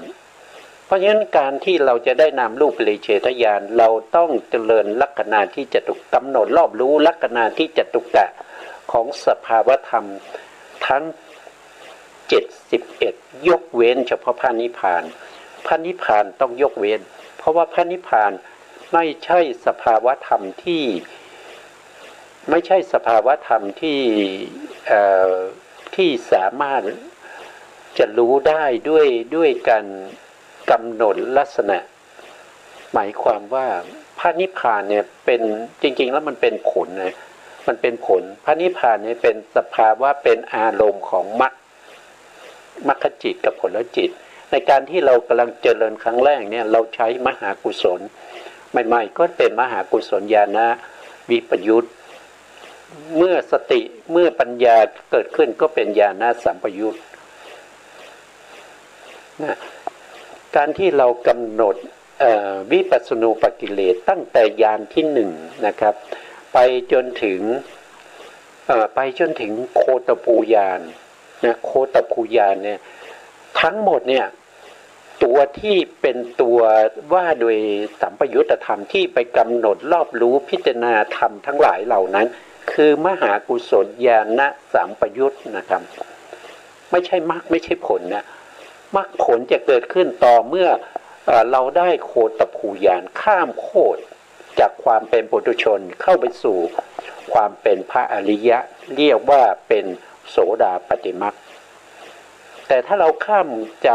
เพราะฉะนั้นการที่เราจะได้นามรูปปริเฉทญาณเราต้องเจริญลักษณะที่จตุกำหนดรอบรู้ลักษณะที่จตุกะของสภาวะธรรมทั้ง71ยกเว้นเฉพาะพระนิพพานพระนิพพานต้องยกเว้นเพราะว่าพระนิพพานไม่ใช่สภาวะธรรมที่สามารถจะรู้ได้ด้วยการกำหนดลักษณะหมายความว่าพระนิพพานเนี่ยเป็นจริงๆแล้วมันเป็นผลนะมันเป็นผลพระนิพพานเนี่ยเป็นสภาวะเป็นอารมณ์ของมรรคจิตกับผลจิตในการที่เรากำลังเจริญครั้งแรกเนี่ยเราใช้มหากุศลใหม่ๆก็เป็นมหากุศลญาณวิปยุตเมื่อสติเมื่อปัญญาเกิดขึ้นก็เป็นญาณสัมปยุตนะการที่เรากำหนดวิปัสสนูปกิเลสตั้งแต่ญาณที่หนึ่งนะครับไปจนถึงโคตภูญาณนะโคตภูญาณเนี่ยทั้งหมดเนี่ยตัวที่เป็นตัวว่าโดยสัมปยุตธรรมที่ไปกำหนดรอบรู้พิจารณาธรรมทั้งหลายเหล่านั้นคือมหากุศลญาณสัมปยุตนะครับไม่ใช่มรรคไม่ใช่ผลนะมรรคผลจะเกิดขึ้นต่อเมื่อเราได้โคตภูญาณข้ามโคตจากความเป็นปุถุชนเข้าไปสู่ความเป็นพระอริยะเรียกว่าเป็นโสดาปัตติมรรคแต่ถ้าเราข้ามจ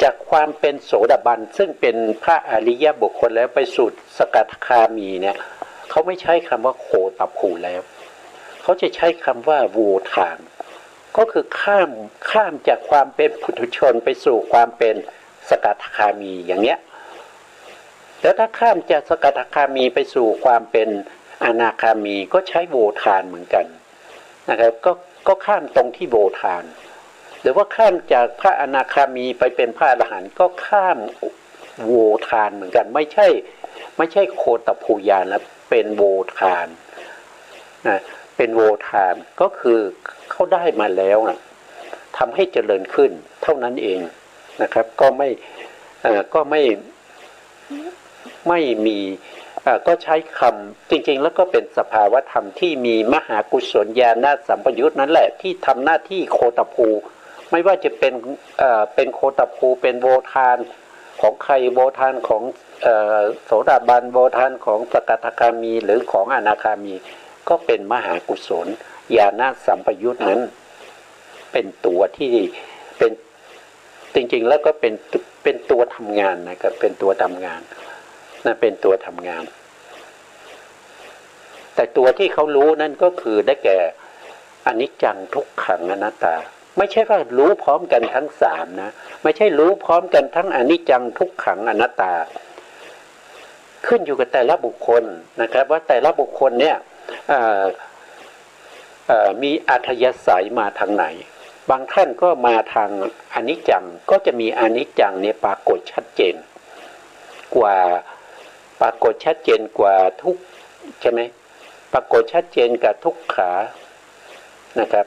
ากความเป็นโสดาบันซึ่งเป็นพระอริยบุคคลแล้วไปสู่สกทาคามีเนี่ยเขาไม่ใช้คำว่าโคตภูแล้วเขาจะใช้คำว่าโวทานก็คือข้ามจากความเป็นปุถุชนไปสู่ความเป็นสกทาคามีอย่างเนี้ยแล้วถ้าข้ามจากสกทาคามีไปสู่ความเป็นอนาคามีก็ใช้โวทานเหมือนกันนะครับก็ข้ามตรงที่โวทานหรือว่าข้ามจากพระอนาคามีไปเป็นพระอรหันต์ก็ข้ามโวทานเหมือนกันไม่ใช่โคตภูญาณแล้วเป็นโวทานนะเป็นโวทานก็คือเขาได้มาแล้วนะทำให้เจริญขึ้นเท่านั้นเองนะครับก็ไม่มีก็ใช้คำจริงๆแล้วก็เป็นสภาวธรรมที่มีมหากุศลญาณสัมปยุตนั่นแหละที่ทำหน้าที่โคตภูไม่ว่าจะเป็นโคตภูเป็นโวทานของใครโวทานของโสดาบันโวทานของสกทาคามีหรือของอนาคามีก็เป็นมหากุศลญาณสัมปยุตนั้นเป็นตัวที่เป็นจริงๆแล้วก็เป็นตัวทำงานนะครับเป็นตัวทำงานนะเป็นตัวทำงาน แต่ตัวที่เขารู้นั่นก็คือได้แก่อนิจจังทุกขังอนัตตาไม่ใช่ว่ารู้พร้อมกันทั้งสามนะไม่ใช่รู้พร้อมกันทั้งอนิจจังทุกขังอนัตตาขึ้นอยู่กับแต่ละบุคคลนะครับว่าแต่ละบุคคลเนี่ยมีอัธยาศัยมาทางไหนบางท่านก็มาทางอนิจจังก็จะมีอนิจจังเนี่ยปรากฏชัดเจนกว่าปรากฏชัดเจนกว่าทุกใช่ไหมปรากฏชัดเจนกับทุกขานะครับ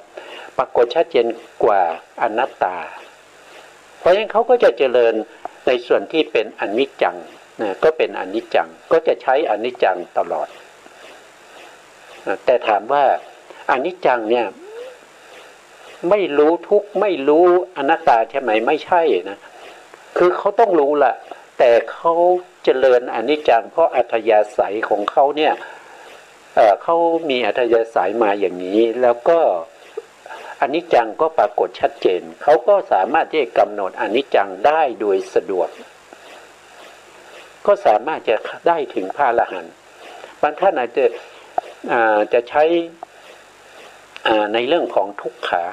ปรากฏชัดเจนกว่าอนัตตาเพราะฉะนั้นเขาก็จะเจริญในส่วนที่เป็นอนิจจังนะก็เป็นอนิจจังก็จะใช้อนิจจังตลอดแต่ถามว่าอนิจจังเนี่ยไม่รู้ทุกไม่รู้อนัตตาใช่ไหมไม่ใช่นะคือเขาต้องรู้ละแต่เขาเจริญอนิจจังเพราะอัธยาศัยของเขาเนี่ยเขามีอัธยาศัยมาอย่างนี้แล้วก็อนิจจังก็ปรากฏชัดเจนเขาก็สามารถที่จะกำหนดอนิจจังได้โดยสะดวกก็สามารถจะได้ถึงพระอรหันต์บางท่านอาจจะใช้ในเรื่องของทุกขา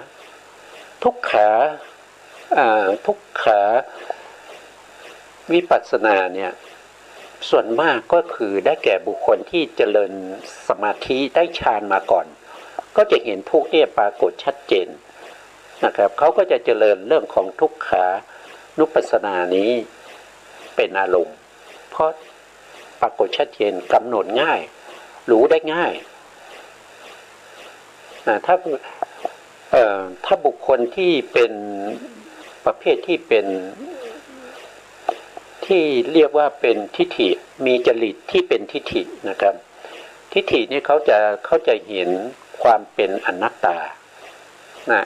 วิปัสสนาเนี่ยส่วนมากก็คือได้แก่บุคคลที่เจริญสมาธิได้ฌานมาก่อนก็จะเห็นทุกข์เนี่ยปรากฏชัดเจนนะครับเขาก็จะเจริญเรื่องของทุกขานุปัสสนานี้เป็นอารมณ์เพราะปรากฏชัดเจนกำหนดง่ายรู้ได้ง่ายถ้าบุคคลที่เป็นประเภทที่เป็นที่เรียกว่าเป็นทิฏฐิมีจริตที่เป็นทิฏฐินะครับทิฏฐินี่เขาจะเห็นความเป็นอนัตตา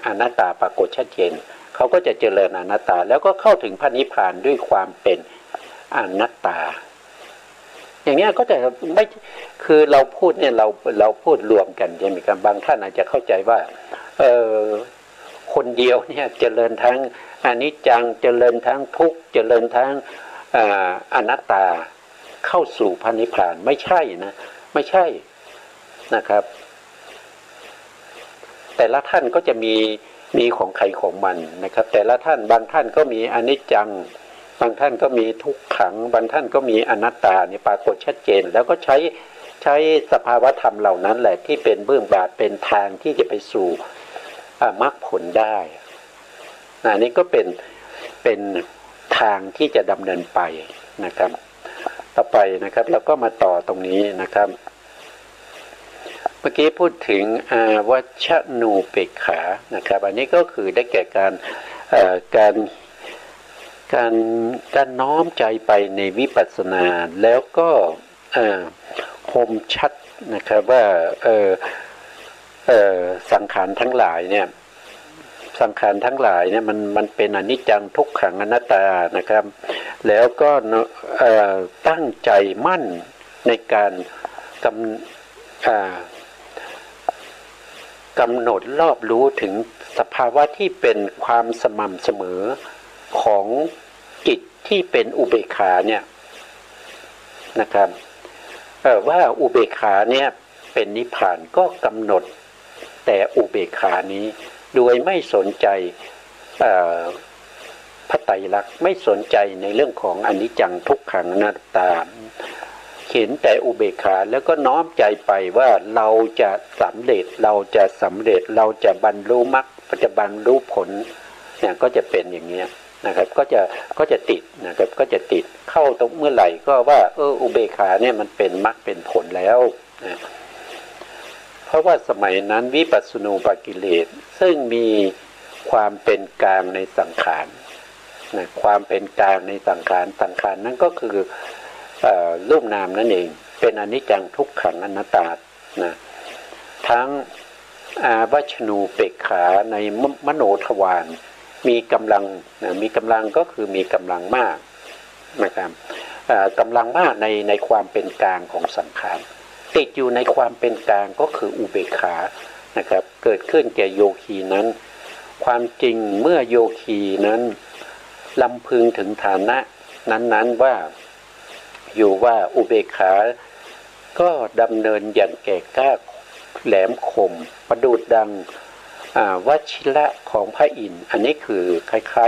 อนัตตาปรากฏชัดเจนเขาก็จะเจริญอนัตตาแล้วก็เข้าถึงพระนิพพานด้วยความเป็นอนัตตาอย่างนี้ก็จะไม่คือเราพูดเนี่ยเราพูดรวมกันใช่ไหมครับบางท่านอาจจะเข้าใจว่าคนเดียวเนี่ยเจริญทั้งอนิจจังเจริญทั้งทุกข์เจริญทั้งอนัตตาเข้าสู่พระนิพพานไม่ใช่นะไม่ใช่นะครับแต่ละท่านก็จะมีของใครของมันนะครับแต่ละท่านบางท่านก็มีอนิจจังบางท่านก็มีทุกขังบางท่านก็มีอนัตตาเนี่ยปรากฏชัดเจนแล้วก็ใช้สภาวธรรมเหล่านั้นแหละที่เป็นเบื้องบาทเป็นทางที่จะไปสู่มรรคผลได้นี่ก็เป็นทางที่จะดำเนินไปนะครับต่อไปนะครับเราก็มาต่อตรงนี้นะครับเมื่อกี้พูดถึงวัชนูเปกขานะครับอันนี้ก็คือได้แก่การน้อมใจไปในวิปัสสนาแล้วก็คมชัดนะครับว่าสังขารทั้งหลายเนี่ยมันเป็นอนิจจังทุกขังอนัตตานะครับแล้วก็ตั้งใจมั่นในการกำหนดรอบรู้ถึงสภาวะที่เป็นความสม่ำเสมอของจิตที่เป็นอุเบกขาเนี่ยนะครับว่าอุเบกขาเนี่ยเป็นนิพพานก็กำหนดแต่อุเบกขานี้โดยไม่สนใจพระไตรลักษณ์ไม่สนใจในเรื่องของอนิจจังทุกขังอนัตตาเห็นแต่อุเบกขาแล้วก็น้อมใจไปว่าเราจะสำเร็จเราจะบรรลุมรรคจะบรรลุผลเนี่ยก็จะเป็นอย่างนี้นะครับก็จะติดนะครับก็จะติดเข้าตรงเมื่อไหร่ก็ว่าอุเบกขาเนี่ยมันเป็นมรรคเป็นผลแล้วนะเพราะว่าสมัยนั้นวิปัสสนูปกิเลสซึ่งมีความเป็นกลางในสังขารนะความเป็นกลางในสังขารนั่นก็คือรูปนามนั่นเองเป็นอนิจจังทุกขังอนัตตานะทั้งวัชนูเปกขาในมโนทวารมีกำลังก็คือมีกำลังมากนะครับกำลังมากในความเป็นกลางของสังขารติดอยู่ในความเป็นกลางก็คืออุเบกขานะครับเกิดขึ้นแก่โยคีนั้นความจริงเมื่อโยคีนั้นลำพึงถึงฐานะนั้นว่าอยู่ว่าอุเบกขา ก็ดำเนินอย่างแก่กล้าแหลมคมประดุจดังวชิระของพระอินทร์อันนี้คือคล้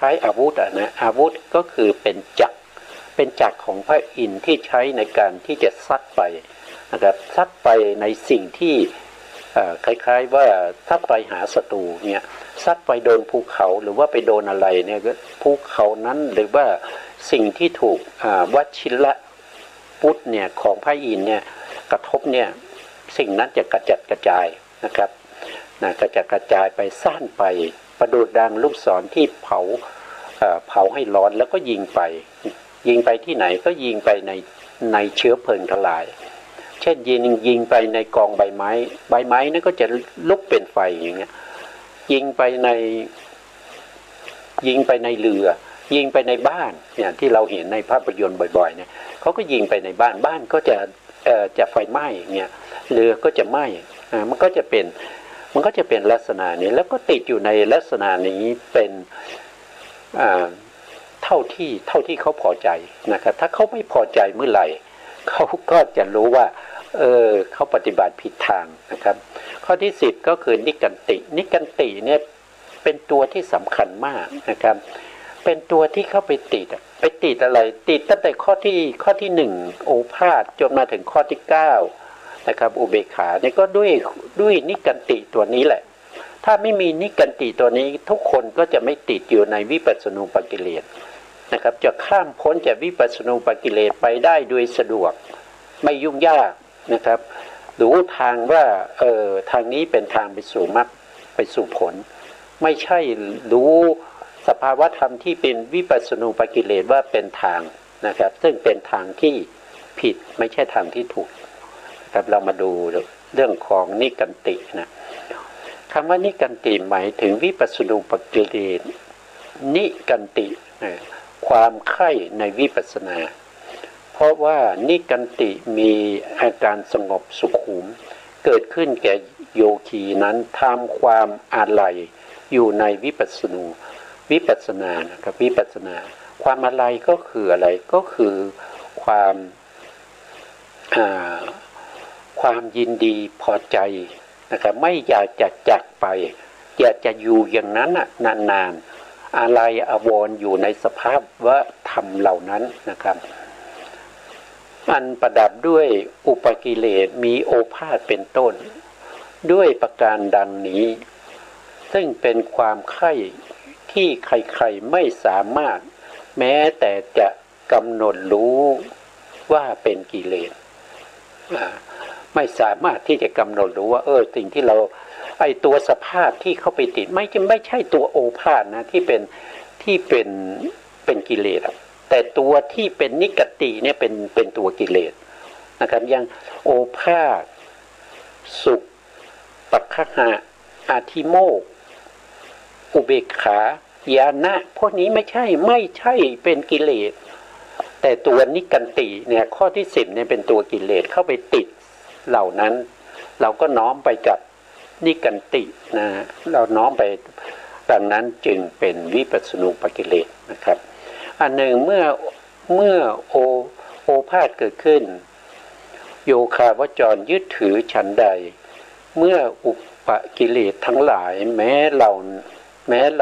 ายอาวุธนะอาวุธก็คือเป็นจักรของพระอินทร์ที่ใช้ในการที่จะซัดไปนะครับซัดไปในสิ่งที่คล้ายๆว่าถ้าไปหาศัตรูเนี่ยซัดไปโดนภูเขาหรือว่าไปโดนอะไรเนี่ยภูเขานั้นหรือว่าสิ่งที่ถูกวชิระพุทธเนี่ยของพระอินทร์เนี่ยกระทบเนี่ยสิ่งนั้นจะกระจัดกระจายนะครับกระจัดกระจายไปซ่านไปประดุจดังลูกศรที่เผาให้ร้อนแล้วก็ยิงไปที่ไหนก็ยิงไปในเชื้อเพลิงทลายเช่นยิงไปในกองใบไม้นั่นก็จะลุกเป็นไฟอย่างเงี้ยยิงไปในเรือยิงไปในบ้านเนี่ยที่เราเห็นในภาพยนตร์บ่อยๆเนี่ยเขาก็ยิงไปในบ้านก็จะไฟไหม้อย่างเงี้ยเรือก็จะไหม้มันก็จะเป็นลักษณะนี้แล้วก็ติดอยู่ในลักษณะนี้เป็นเท่าที่เขาพอใจนะครับถ้าเขาไม่พอใจเมื่อไหร่เขาก็จะรู้ว่าเขาปฏิบัติผิดทางนะครับข้อที่10ก็คือนิกันติเนี่ยเป็นตัวที่สำคัญมากนะครับเป็นตัวที่เข้าไปติดอะไรติดตั้งแต่ข้อที่1โอภาสจนมาถึงข้อที่9นะครับอุเบกขาเนี่ยก็ด้วยนิกันติตัวนี้แหละถ้าไม่มีนิกันติตัวนี้ทุกคนก็จะไม่ติดอยู่ในวิปัสสนูปกิเลสนะครับจะข้ามพ้นจากวิปัสสนูปกิเลสไปได้โดยสะดวกไม่ยุ่งยากนะครับรู้ทางว่าทางนี้เป็นทางไปสู่มรรคไปสู่ผลไม่ใช่รู้สภาวะธรรมที่เป็นวิปัสสนูปกิเลสว่าเป็นทางนะครับซึ่งเป็นทางที่ผิดไม่ใช่ทางที่ถูกครับเรามาดูเรื่องของนิกันตินะคำว่านิกันติหมายถึงวิปัสสนูปกิเลสนิกันติความใคร่ในวิปัสสนาเพราะว่านิกันติมีอาการสงบสุขุมเกิดขึ้นแก่โยคีนั้นทำความอาลัยอยู่ในวิปัสสนานะครับวิปัสสนาความอาลัยก็คืออะไรก็คือความยินดีพอใจนะครับไม่อยากจะจากไปอยากจะอยู่อย่างนั้นนานๆอะไรอาวรณ์อยู่ในสภาพว่าธรรมเหล่านั้นนะครับมันประดับด้วยอุปกิเลสมีโอภาสเป็นต้นด้วยประการดังนี้ซึ่งเป็นความใคร่ที่ใครๆไม่สามารถแม้แต่จะกำหนดรู้ว่าเป็นกิเลสไม่สามารถที่จะกำหนดรู้ว่าสิ่งที่เราไอตัวสภาพที่เข้าไปติดไม่ใช่ตัวโอภาสนะที่เป็นกิเลสแต่ตัวที่เป็นนิกติเนี่ยเป็นตัวกิเลสนะครับอย่างโอภาสสุขปัคขะอาทิโมกอุเบกขาญาณะพวกนี้ไม่ใช่เป็นกิเลสแต่ตัวนิกันติเนี่ยข้อที่10เนี่ยเป็นตัวกิเลสเข้าไปติดเหล่านั้นเราก็น้อมไปกับนิกันตินะเราน้อมไปดังนั้นจึงเป็นวิปัสสนูปกิเลสนะครับอันหนึ่งเมื่อโอภาสเกิดขึ้นโยคาวจรยึดถือฉันใดเมื่ออุปกิเลสทั้งหลายแม้เหล่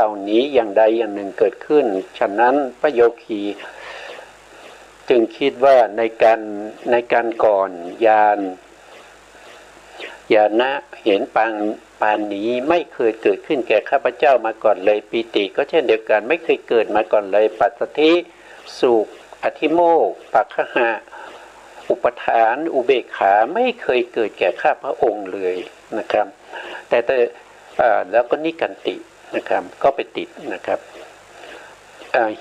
านี้อย่างใดอย่างหนึ่งเกิดขึ้นฉะนั้นพระโยคีจึงคิดว่าในการก่อนญาณะเห็นปานนี้ไม่เคยเกิดขึ้นแก่ข้าพเจ้ามาก่อนเลยปีติก็เช่นเดียวกันไม่เคยเกิดมาก่อนเลยปัสสธิสุขอธิโมกข์ปัคขะอุปทานอุเบกขาไม่เคยเกิดแก่ข้าพระองค์เลยนะครับแต่แล้วก็นิกันตินะครับก็ไปติดนะครับ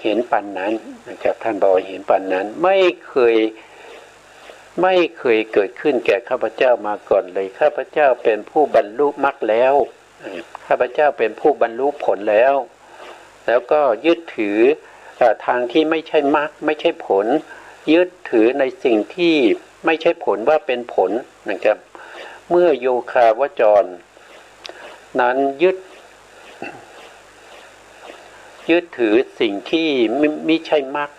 เห็นปันนั้นนะครับท่านบอกเห็นปันนั้นไม่เคยเกิดขึ้นแก่ข้าพเจ้ามาก่อนเลยข้าพเจ้าเป็นผู้บรรลุมรรคแล้วข้าพเจ้าเป็นผู้บรรลุผลแล้วก็ยึดถือทางที่ไม่ใช่มรรคไม่ใช่ผลยึดถือในสิ่งที่ไม่ใช่ผลว่าเป็นผลนะครับเมื่อโยคาวจรนั้นยึดถือสิ่งที่ไม่ใช่มรรค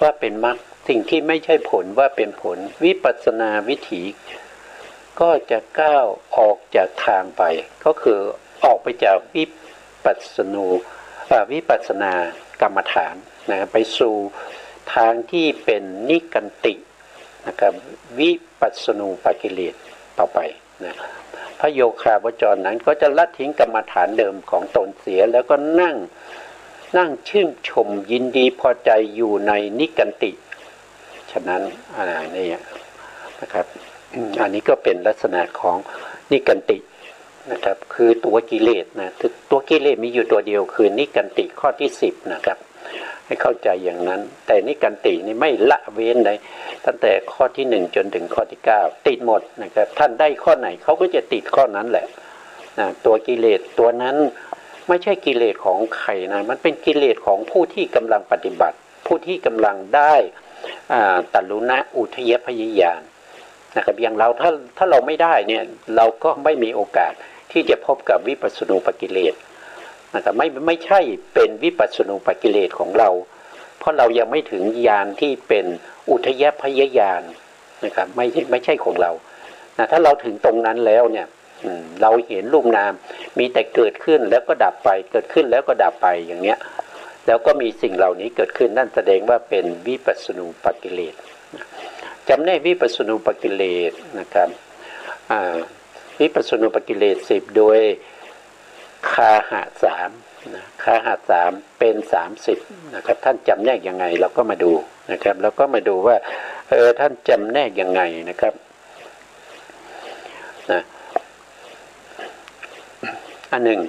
ว่าเป็นมรรคสิ่งที่ไม่ใช่ผลว่าเป็นผลวิปัสสนาวิถีก็จะก้าวออกจากทางไปก็คือออกไปจากวิปัสสนากรรมฐานนะไปสู่ทางที่เป็นนิกันตินะครับวิปัสสนูปกิเลสต่อไปนะพระโยคาวจรนั้นก็จะละทิ้งกรรมฐานเดิมของตนเสียแล้วก็นั่งชื่นชมยินดีพอใจอยู่ในนิกันติฉะนั้นนี่นะครับอันนี้ก็เป็นลักษณะของนิกันตินะครับคือตัวกิเลสนะตัวกิเลสมีอยู่ตัวเดียวคือนิกันติข้อที่10นะครับให้เข้าใจอย่างนั้นแต่นิกันตินี่ไม่ละเว้นเลยตั้งแต่ข้อที่1จนถึงข้อที่9ติดหมดนะครับท่านได้ข้อไหนเขาก็จะติดข้อนั้นแหละตัวกิเลสตัวนั้นไม่ใช่กิเลสของใครนะมันเป็นกิเลสของผู้ที่กำลังปฏิบัติผู้ที่กำลังได้ตัลุณะอุทยพยญาณนะครับอย่างเราถ้าเราไม่ได้เนี่ยเราก็ไม่มีโอกาสที่จะพบกับวิปัสสนูปกิเลสนะครับไม่ใช่เป็นวิปัสสนูปกิเลสของเราเพราะเรายังไม่ถึงญาณที่เป็นอุทยพยญาณนะครับไม่ใช่ของเรานะถ้าเราถึงตรงนั้นแล้วเนี่ยเราเห็นรูปนามมีแต่เกิดขึ้นแล้วก็ดับไปเกิดขึ้นแล้วก็ดับไปอย่างเนี้ยแล้วก็มีสิ่งเหล่านี้เกิดขึ้นนั่นแสดงว่าเป็นวิปัสสนูปกิเลสจำแนกวิปัสสนูปกิเลสนะครับวิปัสสนูปกิเลส10โดยคาหะ3นะคาหะ3เป็น30นะครับท่านจำแนกยังไงเราก็มาดูนะครับแล้วก็มาดูว่าท่านจำแนกยังไงนะครับนะอันหนึ่ง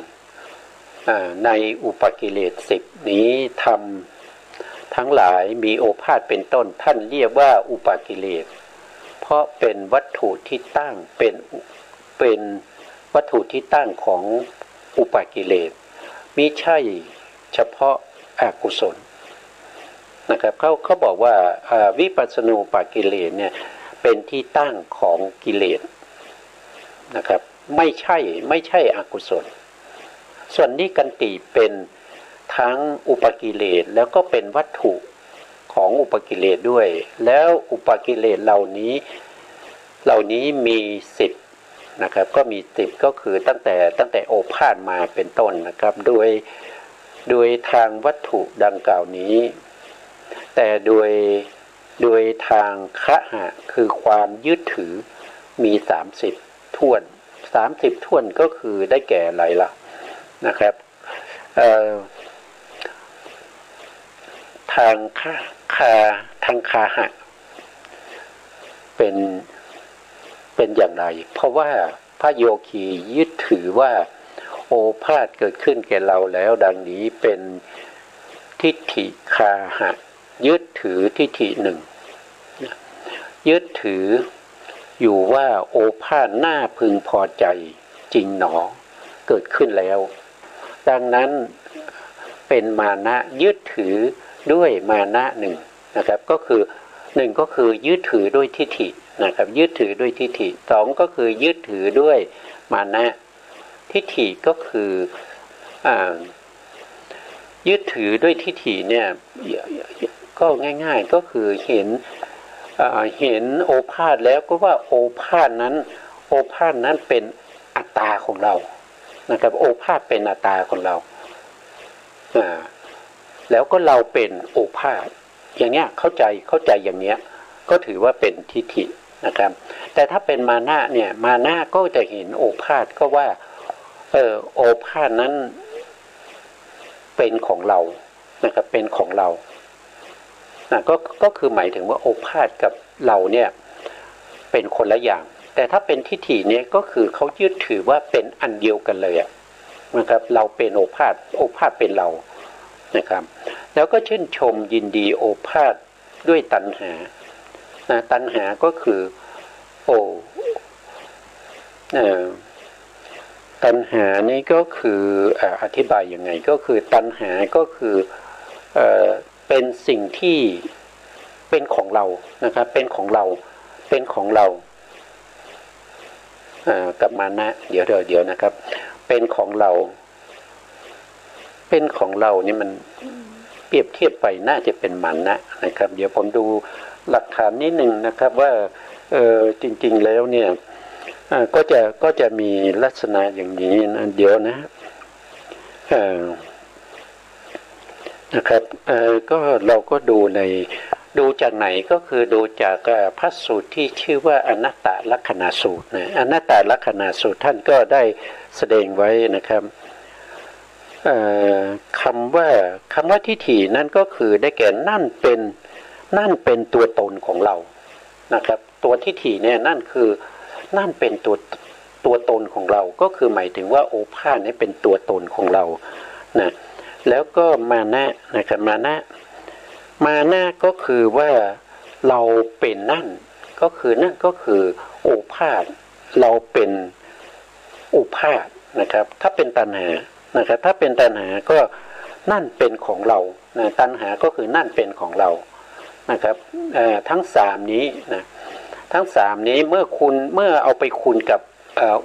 ในอุปกิเลส10นี้ทำทั้งหลายมีโอภาสเป็นต้นท่านเรียกว่าอุปกิเลสเพราะเป็นวัตถุที่ตั้งเป็นวัตถุที่ตั้งของอุปกิเลสมิใช่เฉพาะอกุศลนะครับเขาบอกว่าวิปัสสนูปกิเลสเนี่ยเป็นที่ตั้งของกิเลสนะครับไม่ใช่อกุศลส่วนนิกันติเป็นทั้งอุปกิเลสแล้วก็เป็นวัตถุของอุปกิเลสด้วยแล้วอุปกิเลสเหล่านี้มี10นะครับก็มี10ก็คือตั้งแต่โอภาสมาเป็นต้นนะครับโดยทางวัตถุดังกล่าวนี้แต่โดยทางคะหะคือความยึดถือมี30ถ้วน30ถ้วนก็คือได้แก่อะไรล่ะนะครับทางคาหะเป็นอย่างไรเพราะว่าพระโยคียึดถือว่าโอภาสเกิดขึ้นแก่เราแล้วดังนี้เป็นทิฏฐิคาหะยึดถือทิฏฐิหนึ่งยึดถืออยู่ว่าโอภาสน่าพึงพอใจจริงหนอเกิดขึ้นแล้วดังนั้นเป็นมานะยึดถือด้วยมานะหนึ่งนะครับก็คือ1ก็คือยึดถือด้วยทิฏฐินะครับยึดถือด้วยทิฏฐิ2ก็คือยึดถือด้วยมานะทิฏฐิก็คือยึดถือด้วยทิฏฐิเนี่ยก็ง่ายๆก็คือเห็นโอภาสแล้วก็ว่าโอภาสนั้นเป็นอัตตาของเรานะครับโอภาสเป็นอัตตาของเราแล้วก็เราเป็นโอภาสอย่างเนี้ยเข้าใจอย่างเนี้ยก็ถือว่าเป็นทิฏฐินะครับแต่ถ้าเป็นมานะเนี่ยมานะก็จะเห็นโอภาสก็ว่าโอภาสนั้นเป็นของเรานะครับเป็นของเราก็คือหมายถึงว่าโอภาสกับเราเนี่ยเป็นคนละอย่างแต่ถ้าเป็นทิฏฐิเนี่ยก็คือเขายึดถือว่าเป็นอันเดียวกันเลยนะครับเราเป็นโอภาสเป็นเรานะครับแล้วก็ชื่นชมยินดีโอภาสด้วยตัณหาตัณหาก็คือตัณหานี่ก็คืออธิบายยังไงก็คือตัณหาก็คือเป็นสิ่งที่เป็นของเรานะครับเป็นของเรากับมานะเดี๋ยวนะครับเป็นของเรานี่มัน เปรียบเทียบไปน่าจะเป็นมันนะครับเดี๋ยวผมดูหลักฐานนิดหนึ่งนะครับว่าจริงๆแล้วเนี่ยก็จะมีลักษณะอย่างนี้นะเดี๋ยวนะครับก็เราก็ดูจากไหนก็คือดูจากพระสูตรที่ชื่อว่าอนัตตลักขณาสูตรนะอนัตตลักขณาสูตรท่านก็ได้แสดงไว้นะครับคำว่าทิฏฐินั่นก็คือได้แก่นั่นเป็นตัวตนของเรานะครับตัวทิฏฐิเนี่ยนั่นเป็นตัวตนของเราก็คือหมายถึงว่าโอภาสนี่เป็นตัวตนของเรานะแล้วก็มานะนะครับมานะก็คือว่าเราเป็นนั่นก็คือโอภาสเราเป็นโอภาสนะครับถ้าเป็นตัณหานะครับถ้าเป็นตัณหาก็นั่นเป็นของเรานะตัณหาก็คือนั่นเป็นของเรานะครับทั้งสามนี้นะทั้งสามนี้เมื่อเอาไปคูณกับ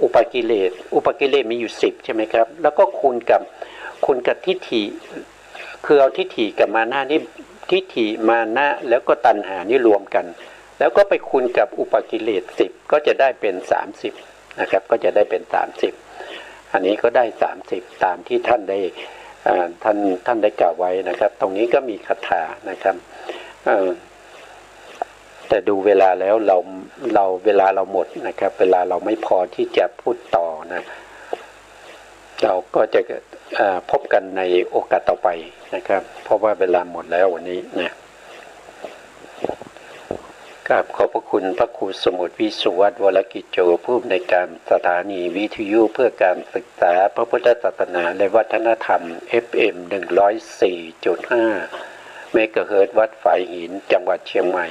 อุปกิเลสมีอยู่10ใช่ไหมครับแล้วก็คูณกับทิฏฐิคือเอาทิฏฐิกับมานะนี่ทิฏฐิมานะแล้วก็ตัณหานี่รวมกันแล้วก็ไปคูณกับอุปกิเลส10ก็จะได้เป็น30นะครับก็จะได้เป็น30อันนี้ก็ได้30ตามที่ท่านได้ท่านได้กล่าวไว้นะครับตรงนี้ก็มีคาถานะครับแต่ดูเวลาแล้วเวลาเราหมดนะครับเวลาเราไม่พอที่จะพูดต่อนะเราก็จะพบกันในโอกาสต่อไปนะครับเพราะว่าเวลาหมดแล้ววันนี้นะกราบขอบพระคุณพระครูสมุทรวิสุวัฒน์วรกิจโจผู้อำนวยการสถานีวิทยุเพื่อการศึกษาพระพุทธศาสนาและวัฒนธรรม FM 104.5 เมกะเฮิรตซ์วัดฝายหินจังหวัดเชียงใหม่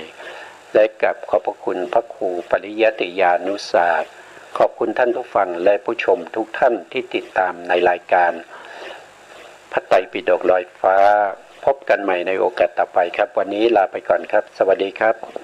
และกับขอบพระคุณพระครูปริยัติยานุศาสตร์ขอบคุณท่านผู้ฟังและผู้ชมทุกท่านที่ติดตามในรายการพระไตรปิฎกลอยฟ้าพบกันใหม่ในโอกาสต่อไปครับวันนี้ลาไปก่อนครับสวัสดีครับ